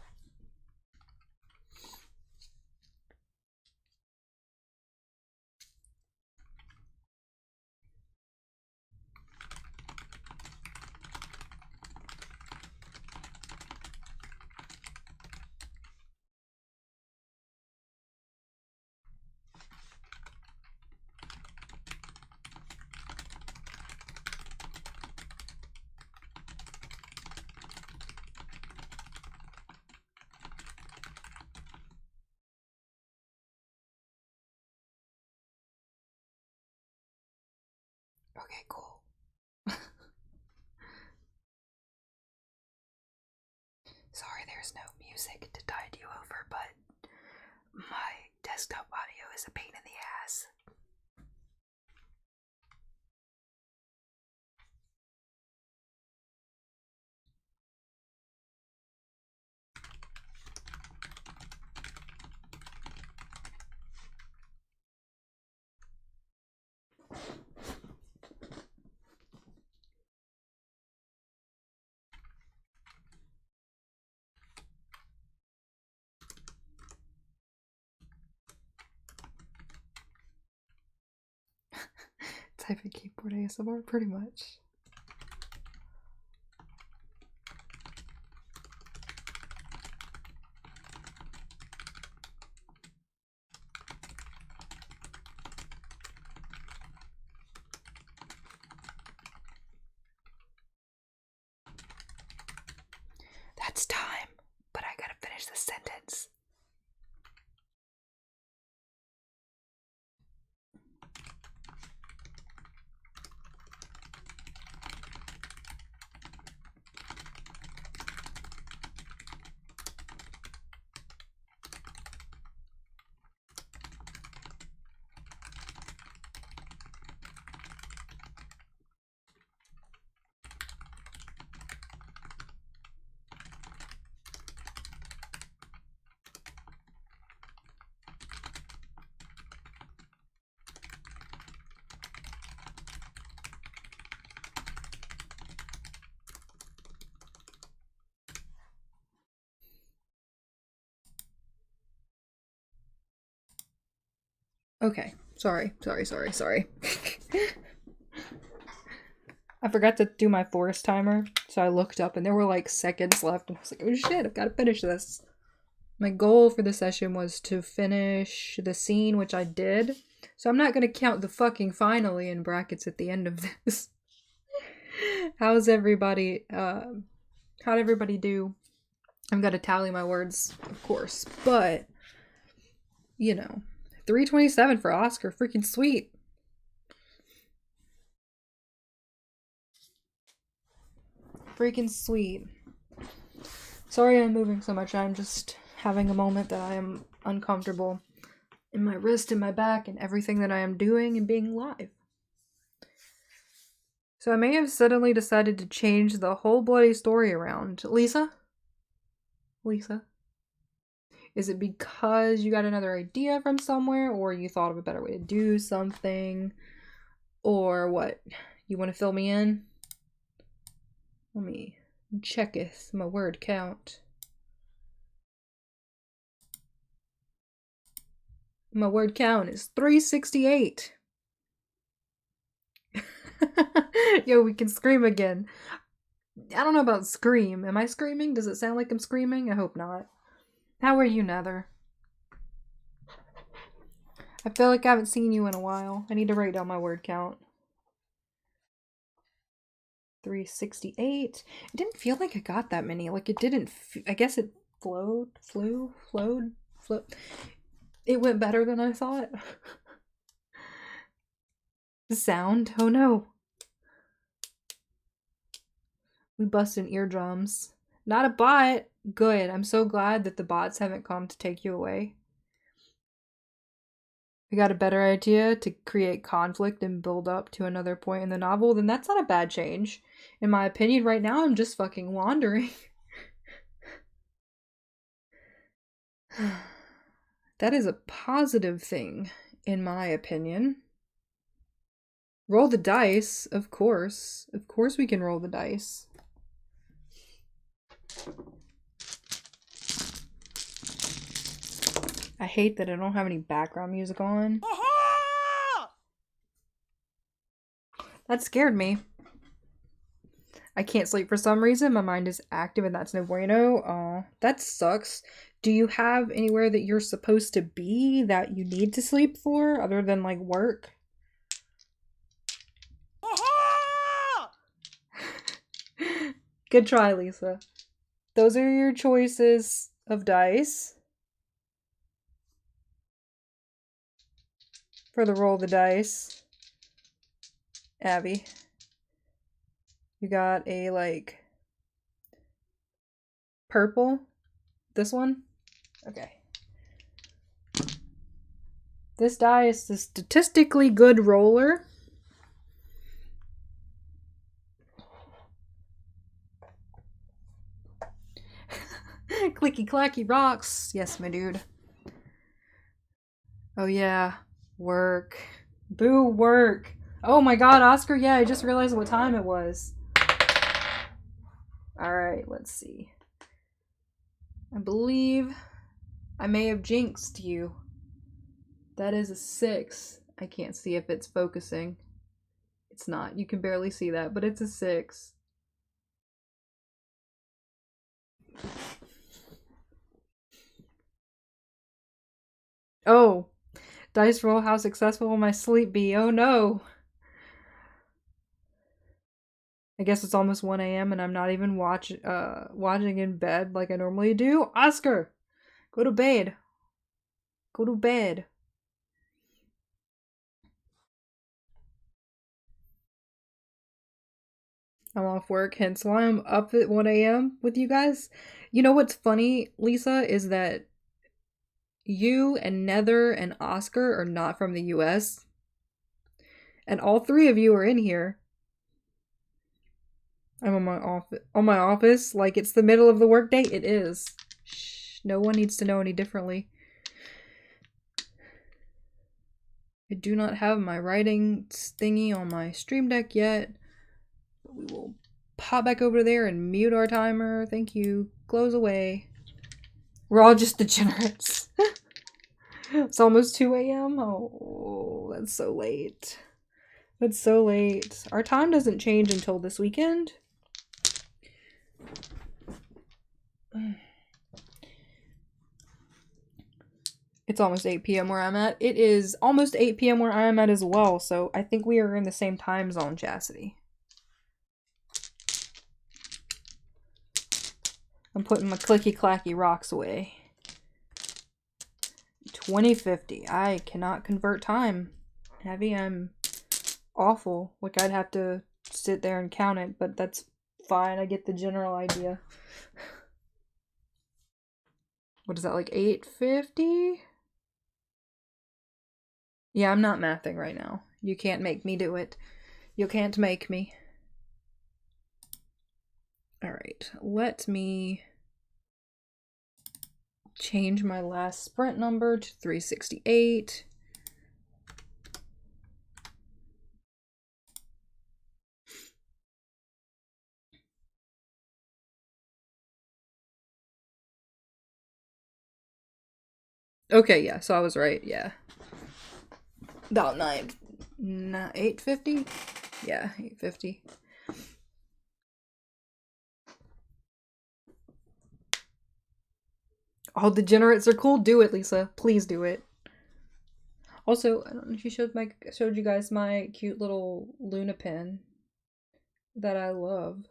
Okay, cool. Sorry there's no music to tide you over, but my desktop audio is a pain in the ass. Type of keyboard ASMR, pretty much. That's time, but I gotta finish the sentence. Okay, sorry. I forgot to do my forest timer, so I looked up and there were like seconds left, and I was like, oh shit, I've got to finish this. My goal for the session was to finish the scene, which I did, so I'm not going to count the fucking finally in brackets at the end of this. How'd everybody do? I've got to tally my words, of course, but, you know, 327 for Oscar, freaking sweet. Freaking sweet. Sorry I'm moving so much, I'm just having a moment that I am uncomfortable in my wrist and my back and everything that I am doing and being live. So I may have suddenly decided to change the whole bloody story around. Lisa? Is it because you got another idea from somewhere, or you thought of a better way to do something? Or what? You want to fill me in? Let me checketh my word count. My word count is 368. Yo, we can scream again. I don't know about scream. Am I screaming? Does it sound like I'm screaming? I hope not. How are you, Nether? I feel like I haven't seen you in a while. I need to write down my word count. 368. It didn't feel like I got that many. Like, it didn't. I guess it flowed. It went better than I thought. The sound. Oh no. We busted eardrums. Not a bot. Good. I'm so glad that the bots haven't come to take you away. We got a better idea to create conflict and build up to another point in the novel, then that's not a bad change. In my opinion, right now I'm just fucking wandering. That is a positive thing, in my opinion. Roll the dice, of course. Of course we can roll the dice. I hate that I don't have any background music on. That scared me. I can't sleep for some reason. My mind is active and that's no bueno. Aw, that sucks. Do you have anywhere that you're supposed to be that you need to sleep for other than like work? Good try, Lisa. Those are your choices of dice for the roll of the dice. Abby, you got a like purple. This one? Okay. This die is a statistically good roller. Clicky clacky rocks. Yes, my dude. Oh yeah. Work. Boo, work. Oh my god, Oscar, yeah, I just realized what time it was. Alright, let's see. I believe I may have jinxed you. That is a 6. I can't see if it's focusing. It's not. You can barely see that, but it's a 6. Oh. Dice roll, how successful will my sleep be? Oh no. I guess it's almost 1 a.m. and I'm not even watching in bed like I normally do. Oscar! Go to bed. Go to bed. I'm off work, hence why I'm up at 1 a.m. with you guys. You know what's funny, Lisa, is that you and Nether and Oscar are not from the US. And all 3 of you are in here. I'm on my office like it's the middle of the workday. It is. Shh, no one needs to know any differently. I do not have my writing thingy on my stream deck yet. But we will pop back over there and mute our timer. Thank you. Close away. We're all just degenerates. It's almost 2 a.m. Oh, that's so late. That's so late. Our time doesn't change until this weekend. It's almost 8 p.m. where I'm at. It is almost 8 p.m. where I am at as well, so I think we are in the same time zone, Chastity. I'm putting my clicky clacky rocks away. 2050. I cannot convert time. Heavy, I'm awful. Like, I'd have to sit there and count it, but that's fine. I get the general idea. What is that, like 850? Yeah, I'm not mathing right now. You can't make me do it. You can't make me. Alright, let me change my last sprint number to 368. Okay, yeah, so I was right, yeah. About 850? Yeah, 850. All degenerates are cool. Do it, Lisa. Please do it. Also, I don't know if you showed you guys my cute little Luna pin that I love.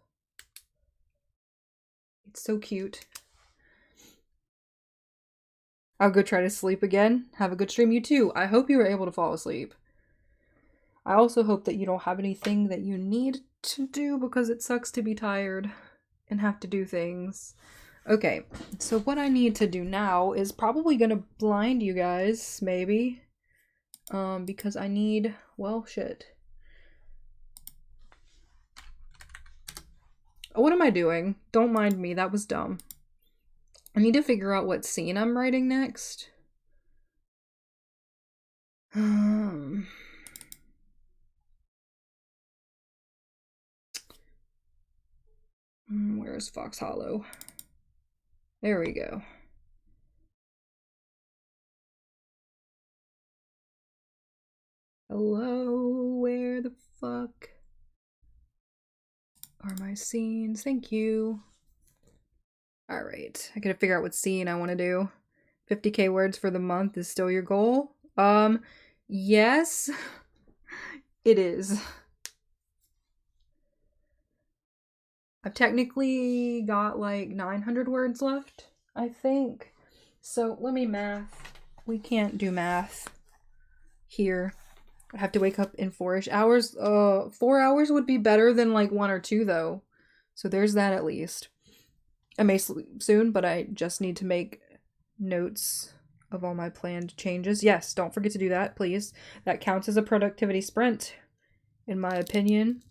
It's so cute. I'll go try to sleep again. Have a good stream, you too. I hope you were able to fall asleep. I also hope that you don't have anything that you need to do because it sucks to be tired and have to do things. Okay, so what I need to do now is probably gonna blind you guys, maybe. Because I need, well, shit. Oh, what am I doing? Don't mind me, that was dumb. I need to figure out what scene I'm writing next. Where's Fox Hollow? There we go. Hello, where the fuck are my scenes? Thank you. All right, I gotta figure out what scene I want to do. 50k words for the month is still your goal? Yes, it is. I've technically got like 900 words left, I think. So let me math. We can't do math here. I have to wake up in 4-ish hours. 4 hours would be better than like 1 or 2 though. So there's that at least. I may sleep soon, but I just need to make notes of all my planned changes. Yes, don't forget to do that, please. That counts as a productivity sprint, in my opinion.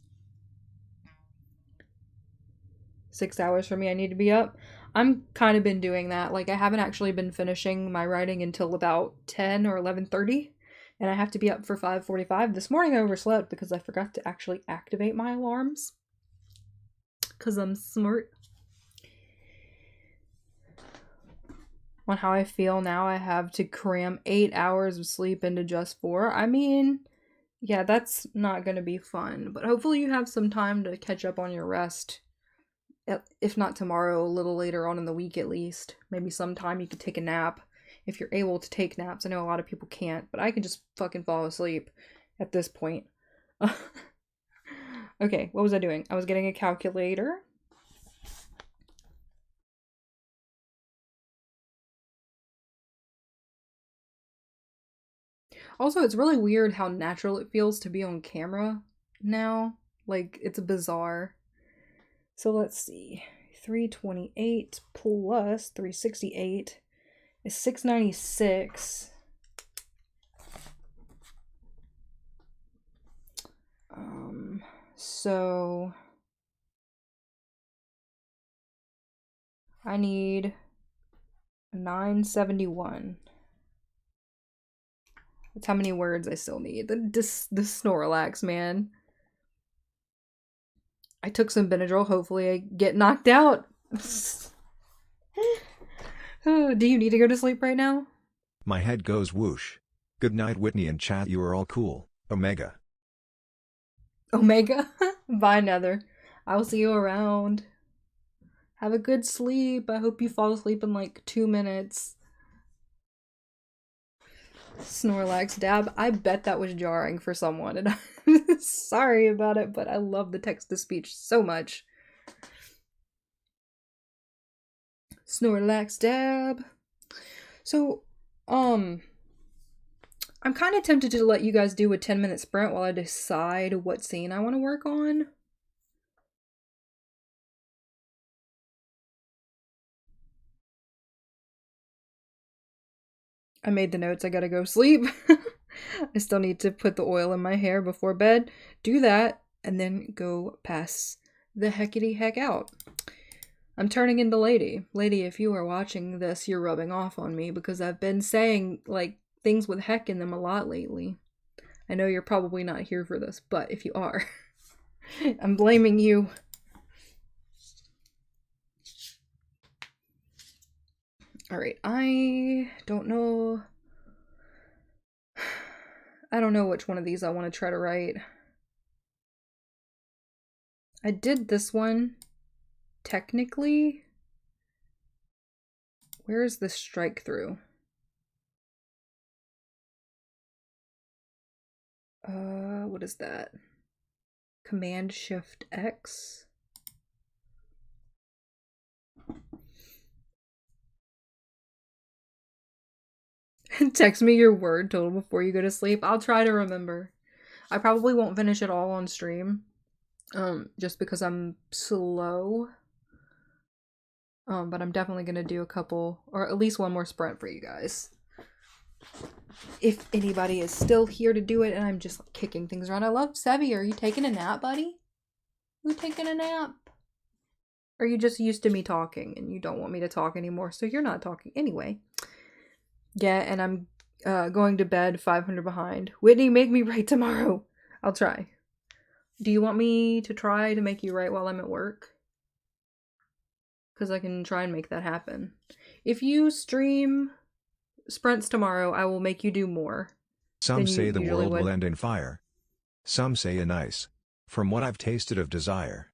6 hours for me, I need to be up. I'm kind of been doing that. Like, I haven't actually been finishing my writing until about 10 or 11:30, and I have to be up for 5:45. This morning I overslept because I forgot to actually activate my alarms. Because I'm smart. On how I feel now, I have to cram 8 hours of sleep into just 4. I mean, yeah, that's not going to be fun. But hopefully you have some time to catch up on your rest. If not tomorrow, a little later on in the week at least. Maybe sometime you could take a nap. If you're able to take naps. I know a lot of people can't, but I can just fucking fall asleep at this point. Okay, what was I doing? I was getting a calculator. Also, it's really weird how natural it feels to be on camera now. Like, it's bizarre. So let's see. 328 plus 368 is 696. So I need 971. That's how many words I still need. The Snorlax, man. I took some Benadryl. Hopefully I get knocked out. Do you need to go to sleep right now? My head goes whoosh. Good night, Whitney and chat. You are all cool. Omega. Omega? Bye, Nether. I will see you around. Have a good sleep. I hope you fall asleep in like 2 minutes. Snorlax dab. I bet that was jarring for someone, and I'm sorry about it, but I love the text-to-speech so much. Snorlax dab. So, I'm kind of tempted to let you guys do a 10-minute sprint while I decide what scene I want to work on. I made the notes. I gotta go sleep. I still need to put the oil in my hair before bed. Do that, and then go pass the heckity heck out. I'm turning into Lady. Lady, if you are watching this, you're rubbing off on me because I've been saying, like, things with heck in them a lot lately. I know you're probably not here for this, but if you are, I'm blaming you. Alright, I don't know which one of these I want to try to write. I did this one, technically. Where is this strike through? What is that? Command Shift X. Text me your word total before you go to sleep. I'll try to remember. I probably won't finish it all on stream. Just because I'm slow. But I'm definitely gonna do a couple, or at least one more sprint for you guys. If anybody is still here to do it, and I'm just like, kicking things around. I love Sevi. Are you taking a nap, buddy? You taking a nap? Or are you just used to me talking and you don't want me to talk anymore, so you're not talking anyway? Yeah, and I'm going to bed 500 behind. Whitney, make me write tomorrow. I'll try. Do you want me to try to make you write while I'm at work? because I can try and make that happen. If you stream sprints tomorrow, I will make you do more. Some you say the usually world will would. end in fire. Some say in ice. From what I've tasted of desire,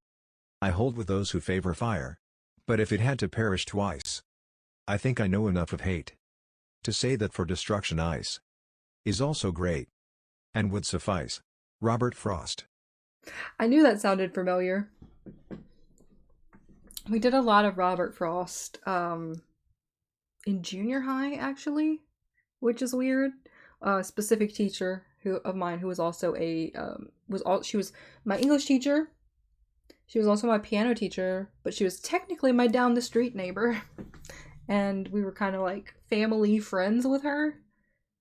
I hold with those who favor fire. But if it had to perish twice, I think I know enough of hate to say that for destruction ice is also great and would suffice. Robert Frost. I knew that sounded familiar. We did a lot of Robert Frost in junior high, actually, which is weird. A specific teacher of mine who was also she was my English teacher. She was also my piano teacher, but she was technically my down the street neighbor. And we were kind of like family friends with her.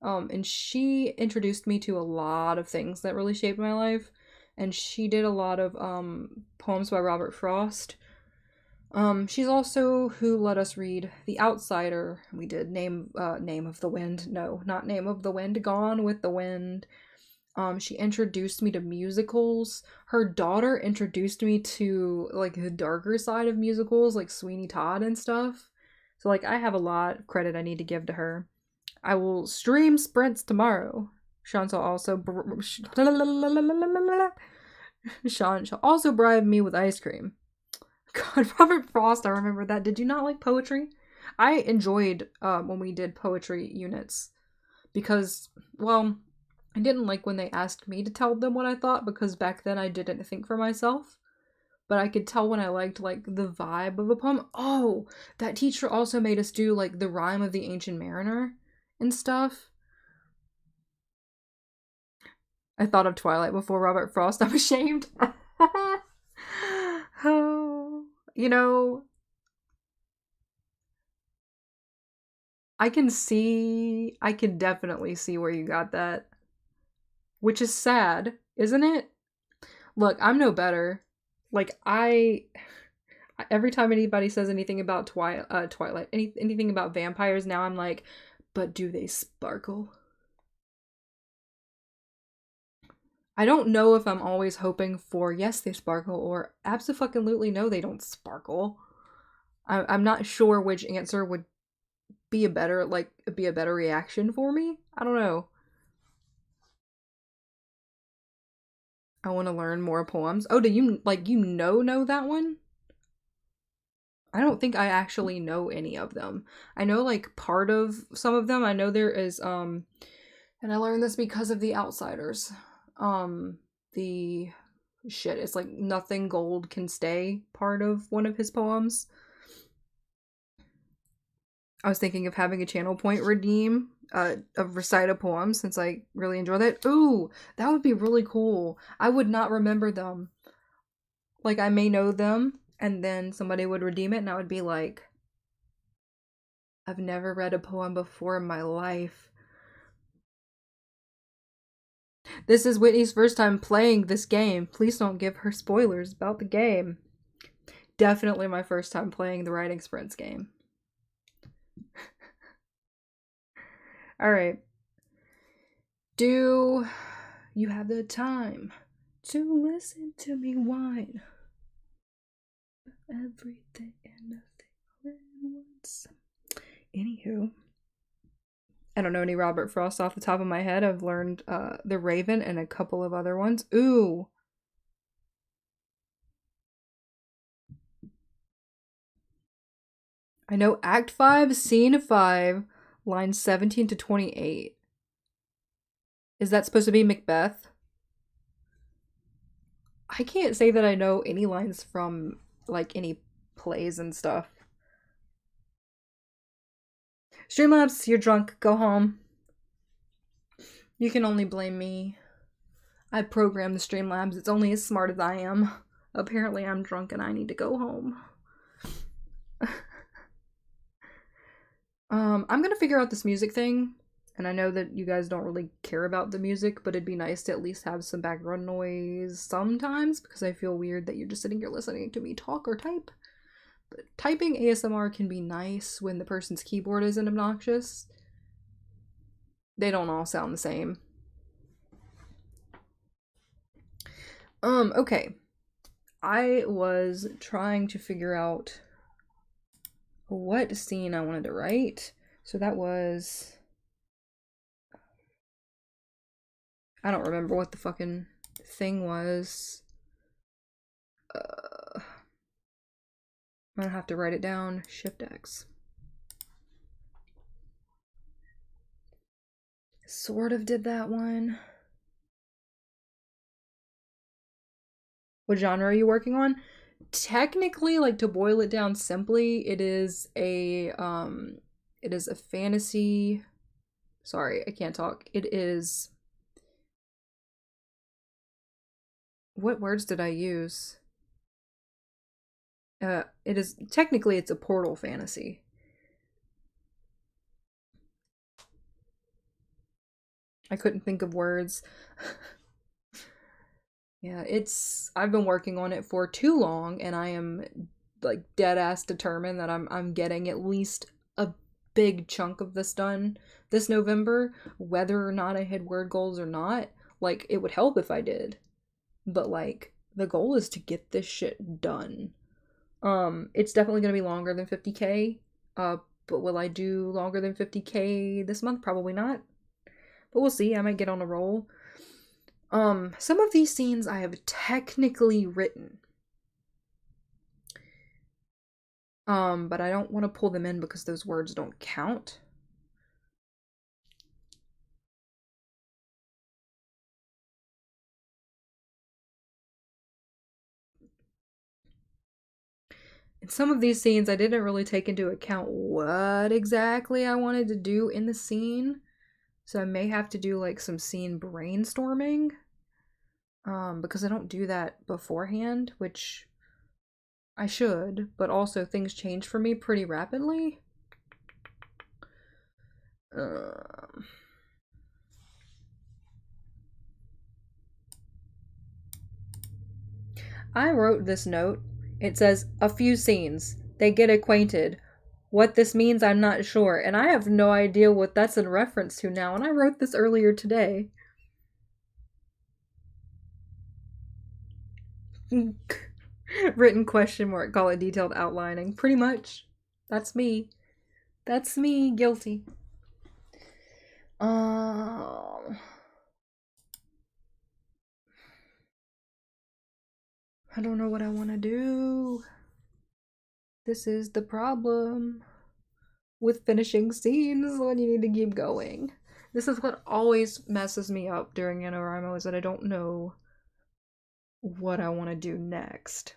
And she introduced me to a lot of things that really shaped my life. And she did a lot of poems by Robert Frost. She's also who let us read The Outsider. We did Name of the Wind. No, not Name of the Wind. Gone with the Wind. She introduced me to musicals. Her daughter introduced me to like the darker side of musicals, like Sweeney Todd and stuff. So like I have a lot of credit I need to give to her. I will stream sprints tomorrow. Sean shall also bribe me with ice cream. God, Robert Frost, I remember that. Did you not like poetry? I enjoyed when we did poetry units because, well, I didn't like when they asked me to tell them what I thought because back then I didn't think for myself. But I could tell when I liked, like, the vibe of a poem. Oh, that teacher also made us do, like, the rhyme of the Ancient Mariner and stuff. I thought of Twilight before Robert Frost. I'm ashamed. Oh, you know, I can definitely see where you got that. Which is sad, isn't it? Look, I'm no better. Like, every time anybody says anything about Twilight, anything about vampires, now I'm like, but do they sparkle? I don't know if I'm always hoping for yes, they sparkle, or absolutely no, they don't sparkle. I'm not sure which answer would be a better reaction for me. I don't know. I want to learn more poems. Oh, do you know that one? I don't think I actually know any of them. I know like part of some of them. I know there is and I learned this because of The Outsiders. The shit, it's like Nothing Gold Can Stay part of one of his poems. I was thinking of having a channel point redeem of recite a poem since I really enjoy that. Ooh, that would be really cool. I would not remember them. Like, I may know them, and then somebody would redeem it, and I would be like, I've never read a poem before in my life. This is Whitney's first time playing this game. Please don't give her spoilers about the game. Definitely my first time playing the Writing Sprints game. Alright. Do you have the time to listen to me whine? Everything and nothing all at once. Anywho, I don't know any Robert Frost off the top of my head. I've learned The Raven and a couple of other ones. Ooh. I know Act 5, Scene 5, lines 17 to 28. Is that supposed to be Macbeth? I can't say that I know any lines from, like, any plays and stuff. Streamlabs, you're drunk. Go home. You can only blame me. I programmed the Streamlabs. It's only as smart as I am. Apparently I'm drunk and I need to go home. I'm gonna figure out this music thing. And I know that you guys don't really care about the music, but it'd be nice to at least have some background noise sometimes, because I feel weird that you're just sitting here listening to me talk or type. But typing ASMR can be nice when the person's keyboard isn't obnoxious. They don't all sound the same. Okay. I was trying to figure out what scene I wanted to write. So that was... I don't remember what the fucking thing was. I'm gonna have to write it down. Shift X. Sort of did that one. What genre are you working on? Technically, like, to boil it down simply, it is a fantasy. Sorry, I can't talk. It is... What words did I use? It is technically, it's a portal fantasy. I couldn't think of words. Yeah, I've been working on it for too long, and I am like dead ass determined that I'm getting at least a big chunk of this done this November, whether or not I had word goals or not. Like, it would help if I did. But like, the goal is to get this shit done. It's definitely gonna be longer than 50K. But will I do longer than 50K this month? Probably not. But we'll see. I might get on a roll. Some of these scenes I have technically written. But I don't want to pull them in because those words don't count. In some of these scenes, I didn't really take into account what exactly I wanted to do in the scene. So I may have to do like some scene brainstorming. Because I don't do that beforehand, which I should, but also things change for me pretty rapidly. I wrote this note. It says, a few scenes. They get acquainted. What this means, I'm not sure. And I have no idea what that's in reference to now. And I wrote this earlier today. Written question mark, call it detailed outlining. Pretty much. That's me. That's me, guilty. I don't know what I want to do. This is the problem with finishing scenes when you need to keep going. This is what always messes me up during NaNoWriMo, is that I don't know what I want to do next.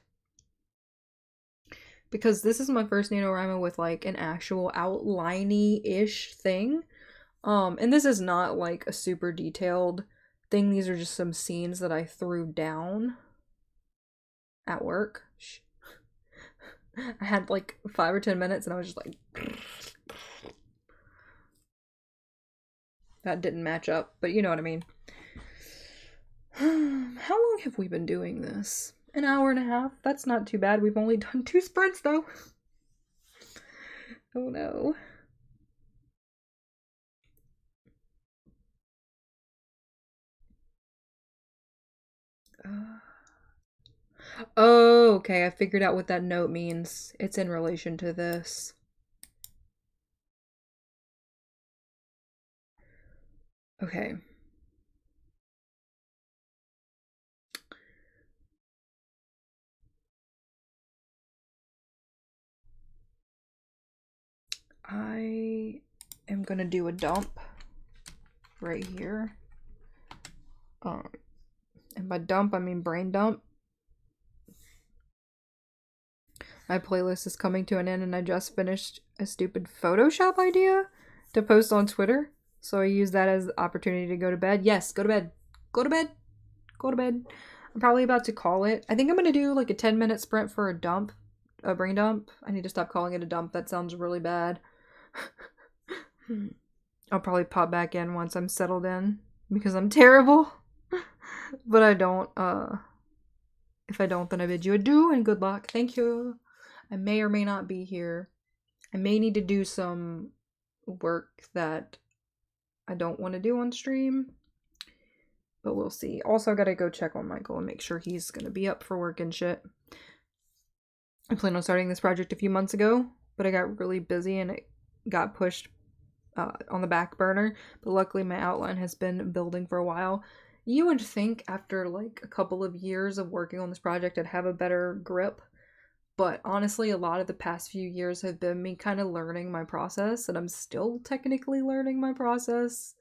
Because this is my first NaNoWriMo with like an actual outliney-ish thing. And this is not like a super detailed thing. These are just some scenes that I threw down at work. I had like 5 or 10 minutes and I was just like, that didn't match up, but you know what I mean. How long have we been doing this? An hour and a half? That's not too bad. We've only done 2 sprints though. Oh no. Oh, okay, I figured out what that note means. It's in relation to this. Okay. I am gonna do a dump right here. And by dump, I mean brain dump. My playlist is coming to an end and I just finished a stupid Photoshop idea to post on Twitter. So I use that as the opportunity to go to bed. Yes, go to bed. Go to bed. Go to bed. I'm probably about to call it. I think I'm going to do like a 10-minute sprint for a dump. A brain dump. I need to stop calling it a dump. That sounds really bad. I'll probably pop back in once I'm settled in because I'm terrible. But I don't. If I don't, then I bid you adieu and good luck. Thank you. I may or may not be here. I may need to do some work that I don't want to do on stream, but we'll see. Also, I gotta go check on Michael and make sure he's gonna be up for work and shit. I planned on starting this project a few months ago, but I got really busy and it got pushed on the back burner. But luckily my outline has been building for a while. You would think after like a couple of years of working on this project I'd have a better grip, but honestly a lot of the past few years have been me kind of learning my process, and I'm still technically learning my process.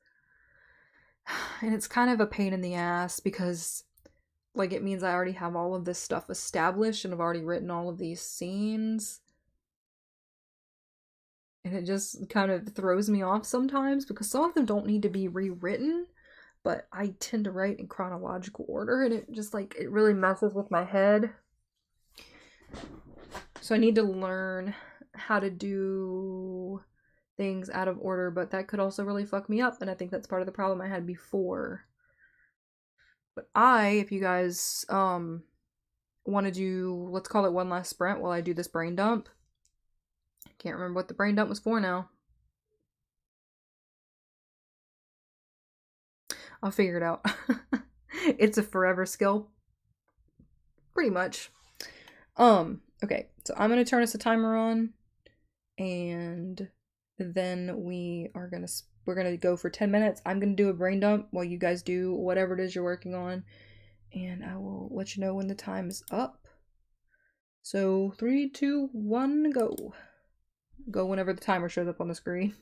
And it's kind of a pain in the ass because like it means I already have all of this stuff established and I've already written all of these scenes. And it just kind of throws me off sometimes because some of them don't need to be rewritten, but I tend to write in chronological order and it just like it really messes with my head. So I need to learn how to do things out of order, but that could also really fuck me up, and I think that's part of the problem I had before. But if you guys want to do, let's call it one last sprint while I do this brain dump. Can't remember what the brain dump was for now. I'll figure it out. It's a forever skill. Pretty much. Okay, so I'm gonna turn us a timer on, and then we're gonna go for 10 minutes. I'm gonna do a brain dump while you guys do whatever it is you're working on, and I will let you know when the time is up. So 3, 2, 1, go. Go whenever the timer shows up on the screen.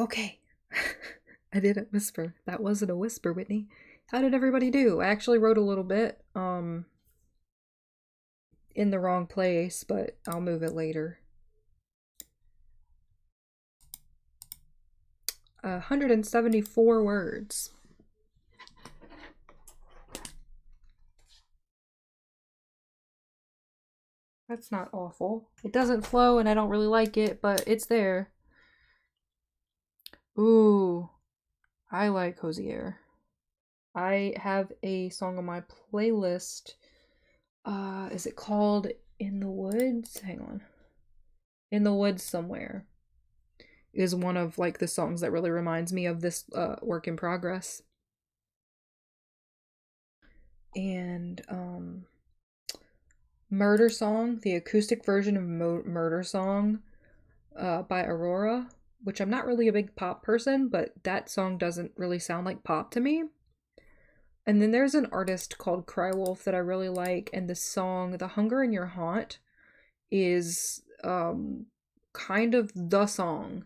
Okay. I didn't whisper. That wasn't a whisper, Whitney. How did everybody do? I actually wrote a little bit, in the wrong place, but I'll move it later. 174 words. That's not awful. It doesn't flow and I don't really like it, but it's there. Ooh, I like Hosier. I have a song on my playlist. Is it called In the Woods? Hang on. In the Woods Somewhere is one of like the songs that really reminds me of this work in progress. And Murder Song, the acoustic version of Murder Song by Aurora, which I'm not really a big pop person, but that song doesn't really sound like pop to me. And then there's an artist called Crywolf that I really like, and the song The Hunger in Your Haunt is kind of the song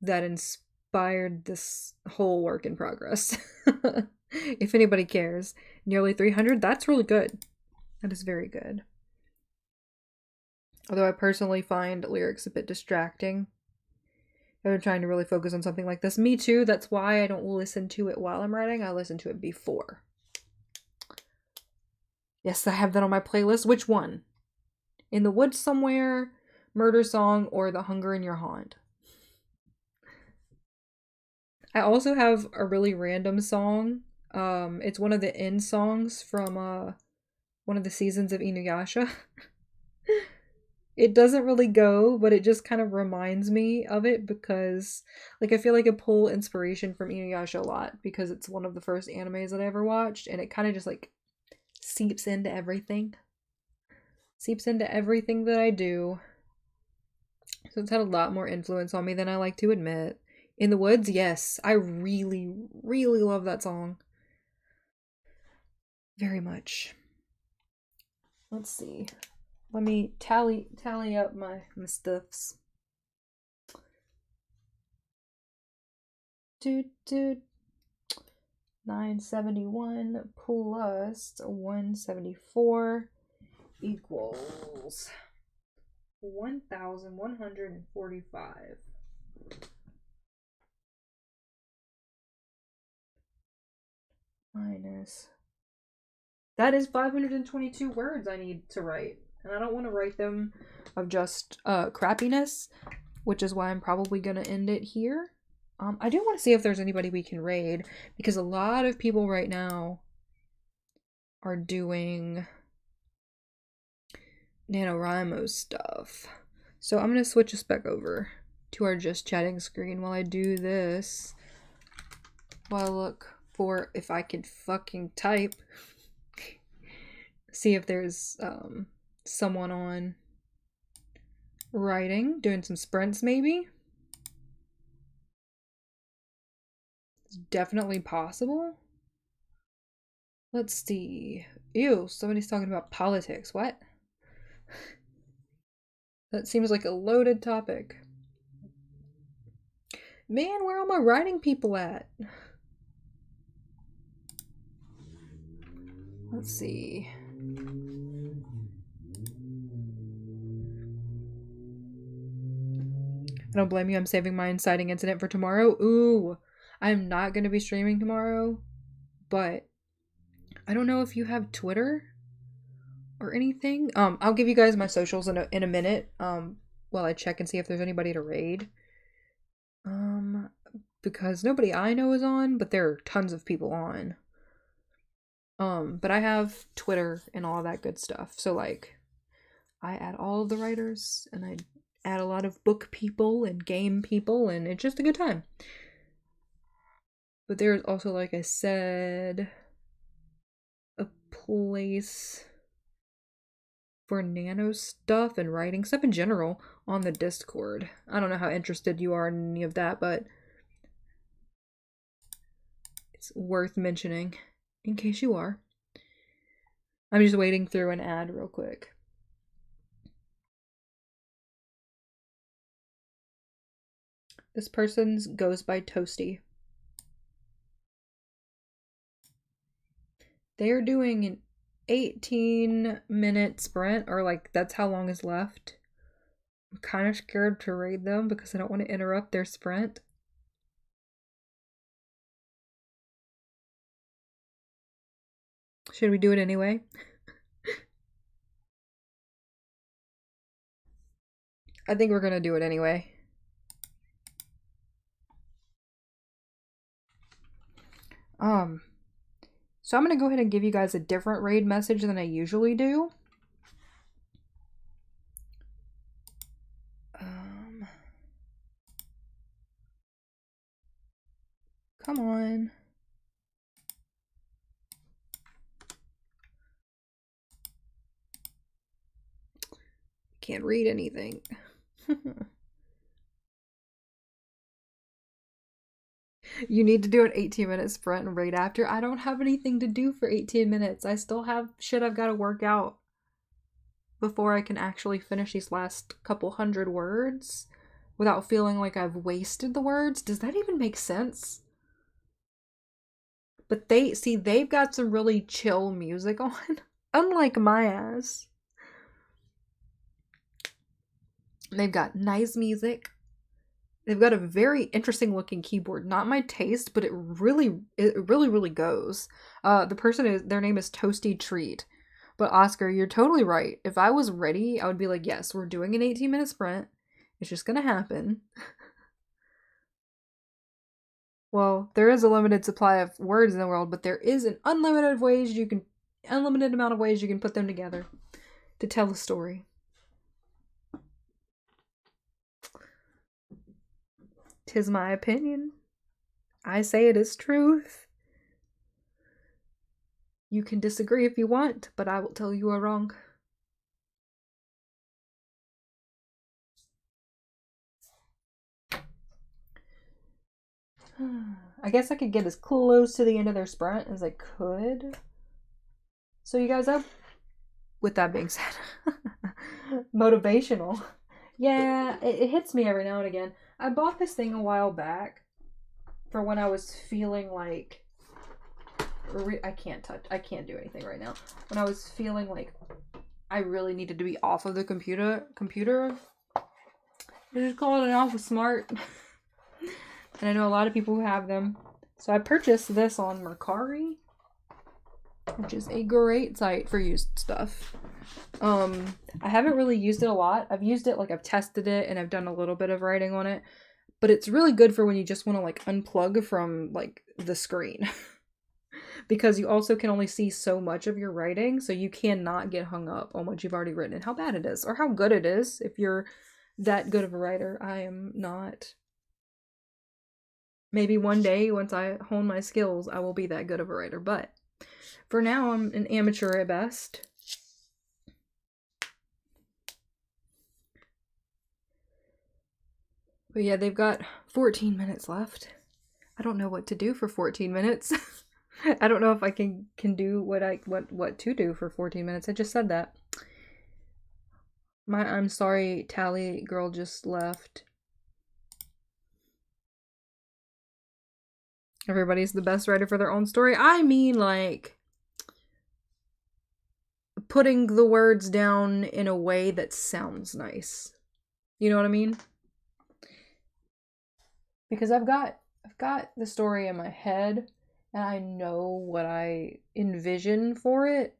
that inspired this whole work in progress. If anybody cares. Nearly 300, that's really good. That is very good. Although I personally find lyrics a bit distracting. If I'm trying to really focus on something like this. Me too, that's why I don't listen to it while I'm writing. I listen to it before. Yes, I have that on my playlist. Which one? In the Woods Somewhere, Murder Song, or The Hunger in Your Haunt? I also have a really random song. It's one of the end songs from one of the seasons of Inuyasha. It doesn't really go, but it just kind of reminds me of it because, like, I feel like I pull inspiration from Inuyasha a lot because it's one of the first animes that I ever watched, and it kind of just, like, seeps into everything. Seeps into everything that I do. So it's had a lot more influence on me than I like to admit. In the Woods, yes. I really, really love that song. Very much. Let's see. Let me tally up my stuffs. 971 plus 174 equals 1,145. Minus. That is 522 words I need to write. And I don't want to write them of just crappiness, which is why I'm probably going to end it here. I do want to see if there's anybody we can raid, because a lot of people right now are doing NaNoWriMo stuff. So I'm going to switch us back over to our just chatting screen while I do this. While I look for if I can fucking type. See if there's someone on writing, doing some sprints maybe. It's definitely possible. Let's see. Ew, somebody's talking about politics. What? That seems like a loaded topic. Man, where are all my writing people at? Let's see. I don't blame you. I'm saving my inciting incident for tomorrow. Ooh, I'm not going to be streaming tomorrow, but I don't know if you have Twitter or anything. I'll give you guys my socials in a minute. While I check and see if there's anybody to raid. Because nobody I know is on, but there are tons of people on. But I have Twitter and all that good stuff. So like, I add all of the writers, and I add a lot of book people and game people, and it's just a good time. But there's also, like I said, a place for nano stuff and writing stuff in general on the Discord. I don't know how interested you are in any of that, but it's worth mentioning in case you are. I'm just waiting through an ad real quick. This person's goes by Toasty. They are doing an 18-minute sprint, or like that's how long is left. I'm kind of scared to raid them because I don't want to interrupt their sprint. Should we do it anyway? I think we're gonna do it anyway. So I'm gonna go ahead and give you guys a different raid message than I usually do. Come on. Can't read anything. You need to do an 18-minute sprint and raid after. I don't have anything to do for 18 minutes. I still have shit I've got to work out before I can actually finish these last couple hundred words without feeling like I've wasted the words. Does that even make sense? But they've got some really chill music on, unlike my ass. They've got nice music. They've got a very interesting looking keyboard. Not my taste, but it really goes. Their name is Toasty Treat. But Oscar, you're totally right. If I was ready, I would be like, yes, we're doing an 18-minute sprint. It's just gonna happen. Well, there is a limited supply of words in the world, but there is an unlimited amount of ways you can put them together to tell a story. 'Tis my opinion. I say it is truth. You can disagree if you want, but I will tell you are wrong. I guess I could get as close to the end of their sprint as I could. So you guys up? With that being said, motivational. Yeah, it hits me every now and again. I bought this thing a while back for when I was feeling like I can't do anything right now. When I was feeling like I really needed to be off of the computer. They just call it an Alpha Smart. And I know a lot of people who have them. So I purchased this on Mercari, which is a great site for used stuff. I haven't really used it a lot. I've used it, like I've tested it and I've done a little bit of writing on it, but it's really good for when you just want to like unplug from like the screen. Because you also can only see so much of your writing, so you cannot get hung up on what you've already written and how bad it is or how good it is. If you're that good of a writer, I am not. Maybe one day, once I hone my skills, I will be that good of a writer. But for now, I'm an amateur at best. But yeah, they've got 14 minutes left. I don't know what to do for 14 minutes. I don't know if I can do what to do for 14 minutes. I just said that. I'm sorry, Tally girl just left. Everybody's the best writer for their own story. I mean, like, putting the words down in a way that sounds nice. You know what I mean? Because I've got the story in my head, and I know what I envision for it,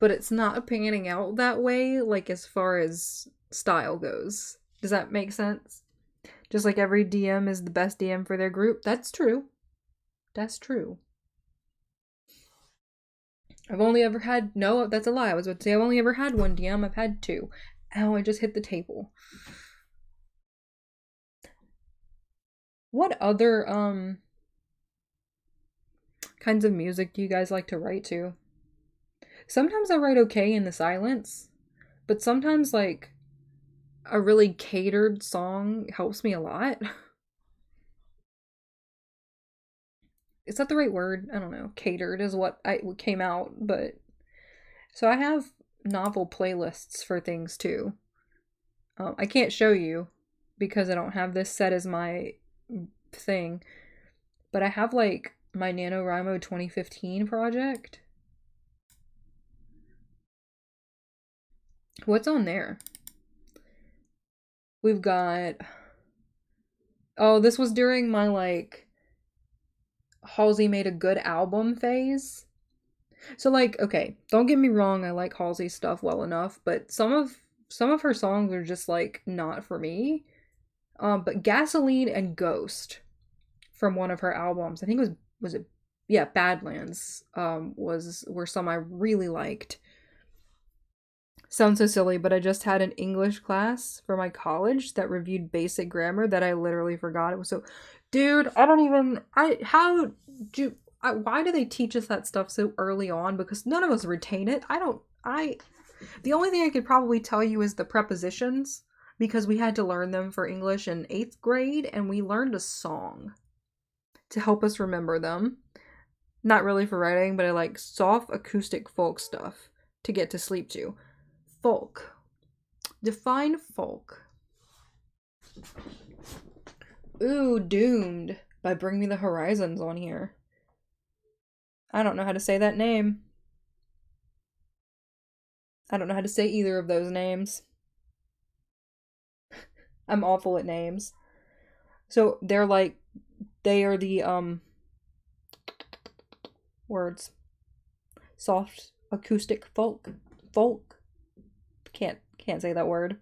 but it's not panning out that way, like, as far as style goes. Does that make sense? Just like every DM is the best DM for their group. That's true. That's true. I've only ever had... No, that's a lie. I was about to say I've only ever had one DM. I've had two. Ow, I just hit the table. What other, kinds of music do you guys like to write to? Sometimes I write okay in the silence, but sometimes, like, a really catered song helps me a lot. Is that the right word? I don't know. Catered is what came out, but... So I have novel playlists for things, too. I can't show you, because I don't have this set as my thing. But I have like my NaNoWriMo 2015 project. What's on there? We've got... Oh, this was during my like Halsey made a good album phase. So like, okay, don't get me wrong, I like Halsey's stuff well enough, but some of her songs are just like not for me. But Gasoline and Ghost from one of her albums, I think it was it yeah, Badlands, were some I really liked. Sounds so silly, but I just had an English class for my college that reviewed basic grammar that I literally forgot. It was so, dude, why do they teach us that stuff so early on? Because none of us retain it. The only thing I could probably tell you is the prepositions, because we had to learn them for English in 8th grade, and we learned a song to help us remember them. Not really for writing, but I like soft acoustic folk stuff to get to sleep to. Folk. Define folk. Ooh, Doomed by Bring Me the Horizons on here. I don't know how to say that name. I don't know how to say either of those names. I'm awful at names. So they are the words. Soft acoustic folk. Folk. Can't say that word.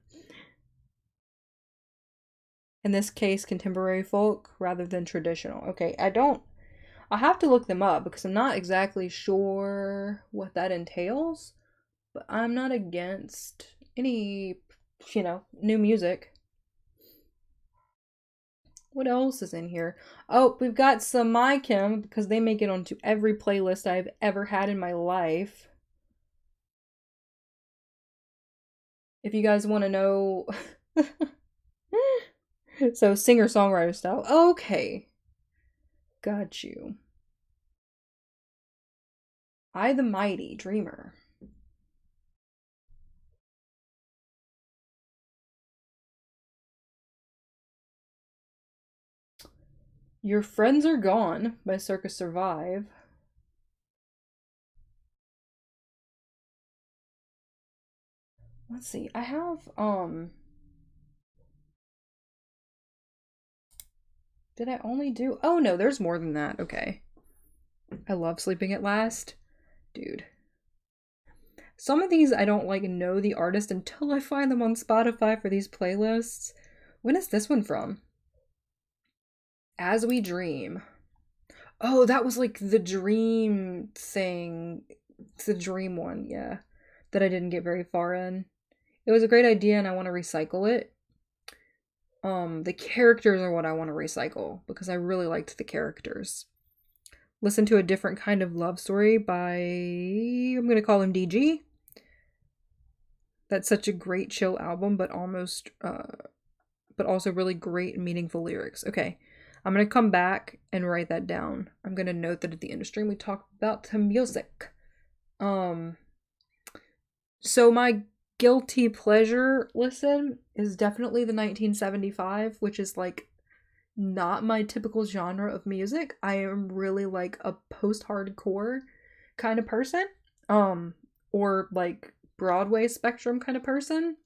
In this case, contemporary folk rather than traditional. Okay, I have to look them up because I'm not exactly sure what that entails, but I'm not against any, new music. What else is in here? Oh, we've got some My Chem because they make it onto every playlist I've ever had in my life. If you guys want to know. So, singer-songwriter style. Okay. Got you. I the Mighty Dreamer. Your Friends Are Gone by Circus Survive. Let's see. I have, did I only do... Oh, no, there's more than that. Okay. I love Sleeping at Last. Dude. Some of these I don't, like, know the artist until I find them on Spotify for these playlists. When is this one from? As We Dream. Oh, that was, like, the dream thing. It's the dream one, yeah. That I didn't get very far in. It was a great idea and I want to recycle it. The characters are what I want to recycle because I really liked the characters. Listen to A Different Kind of Love Story by, I'm going to call him DG. That's such a great chill album, but also really great and meaningful lyrics. Okay, I'm going to come back and write that down. I'm going to note that at the end of stream we talked about the music. So my guilty pleasure listen is definitely the 1975, which is like not my typical genre of music. I am really like a post-hardcore kind of person, or like Broadway spectrum kind of person.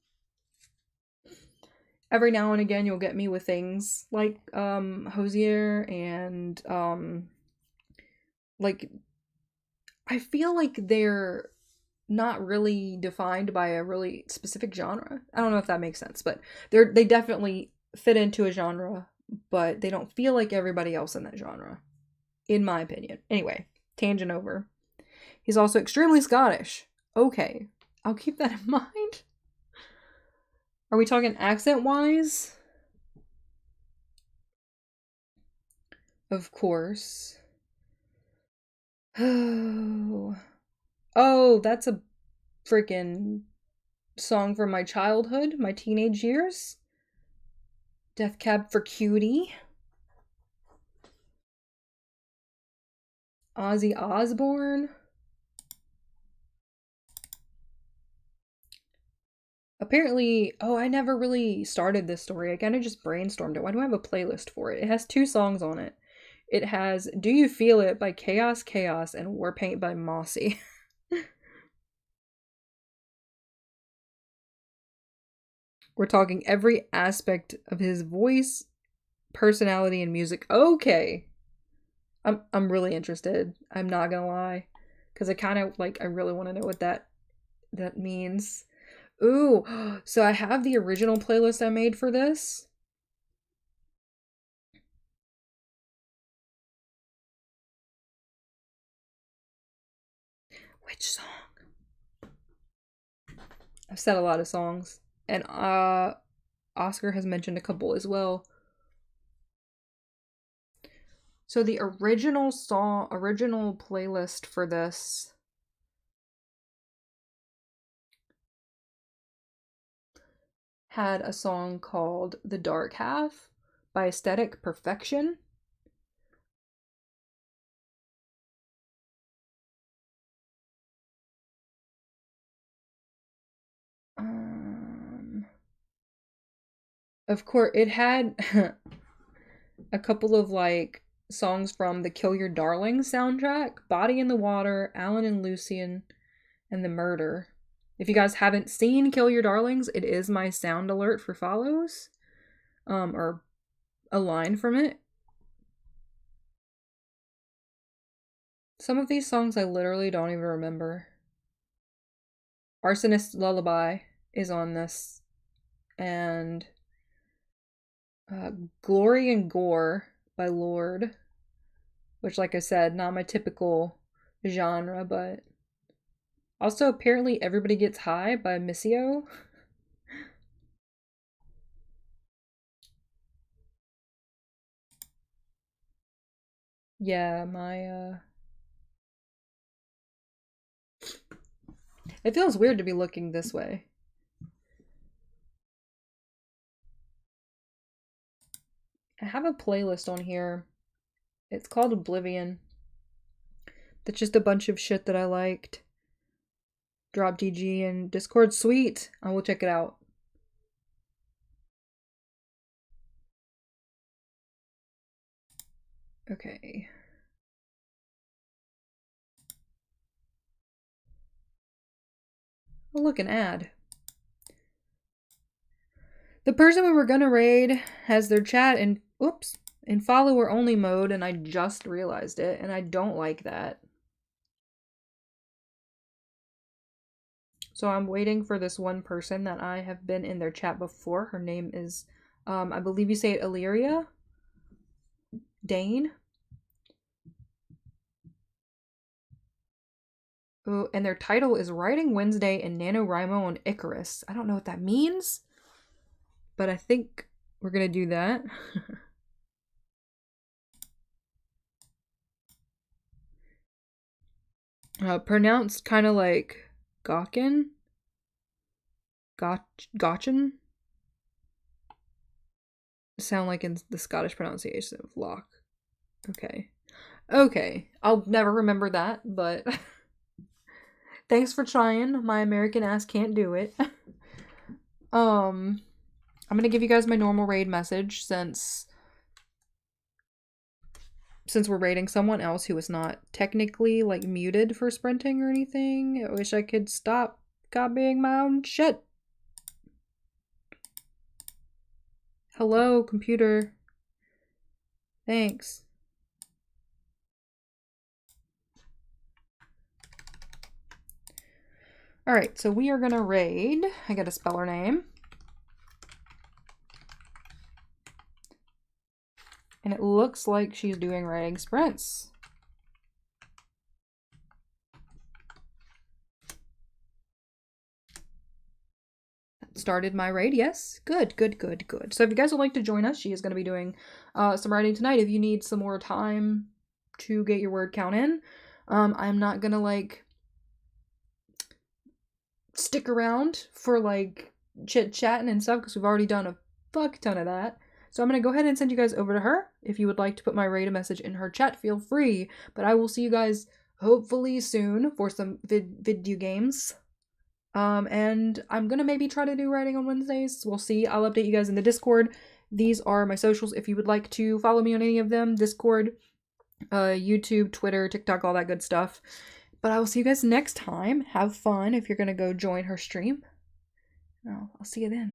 Every now and again you'll get me with things like Hozier and like I feel like they're not really defined by a really specific genre. I don't know if that makes sense, but they definitely fit into a genre, but they don't feel like everybody else in that genre, in my opinion. Anyway, tangent over. He's also extremely Scottish. Okay, I'll keep that in mind. Are we talking accent-wise? Of course. Oh, that's a freaking song from my childhood, my teenage years. Death Cab for Cutie. Ozzy Osbourne. apparently, oh, I never really started this story. I kind of just brainstormed it. Why do I have a playlist for it? It has 2 songs on it. It has Do You Feel It by Chaos Chaos and Warpaint by Mossy. We're talking every aspect of his voice, personality, and music. Okay. I'm really interested. I'm not gonna lie. Because I kind of, like, I really want to know what that means. Ooh, so I have the original playlist I made for this. Which song? I've said a lot of songs. And Oscar has mentioned a couple as well. So the original playlist for this had a song called The Dark Half by Aesthetic Perfection. Of course, it had a couple of, like, songs from the Kill Your Darling soundtrack, Body in the Water, Alan and Lucian, and The Murder. If you guys haven't seen Kill Your Darlings, it is my sound alert for follows. Or a line from it. Some of these songs I literally don't even remember. Arsonist Lullaby is on this. And Glory and Gore by Lorde, which, like I said, not my typical genre, but also apparently Everybody Gets High by Missio. Yeah, my it feels weird to be looking this way. I have a playlist on here. It's called Oblivion. That's just a bunch of shit that I liked. Drop DG and Discord. Sweet. I will check it out. Okay. Oh, look, an ad. The person we were gonna raid has their chat in, oops, in follower only mode, and I just realized it, and I don't like that. So I'm waiting for this one person that I have been in their chat before. Her name is, I believe you say it, Illyria Dane. Ooh, and their title is Writing Wednesday and NaNoWriMo on Icarus. I don't know what that means, but I think we're gonna do that. Pronounced kind of like Gawkin. Gotchen. Sound like in the Scottish pronunciation of lock. Okay. Okay. I'll never remember that, but thanks for trying. My American ass can't do it. I'm gonna give you guys my normal raid message since we're raiding someone else who is not technically, like, muted for sprinting or anything. I wish I could stop copying my own shit. Hello, computer. Thanks. Alright, so we are gonna raid. I gotta spell her name. And it looks like she's doing raiding sprints. Started my raid, yes. Good, good, good, good. So if you guys would like to join us, she is going to be doing some writing tonight. If you need some more time to get your word count in, I'm not going to, like, stick around for, like, chit-chatting and stuff because we've already done a fuck ton of that. So I'm going to go ahead and send you guys over to her. If you would like to put my raid message in her chat, feel free. But I will see you guys hopefully soon for some video games. And I'm gonna maybe try to do writing on Wednesdays. We'll see. I'll update you guys in the Discord. These are my socials if you would like to follow me on any of them. Discord, YouTube, Twitter, TikTok, all that good stuff. But I will see you guys next time. Have fun if you're gonna go join her stream. I'll see you then.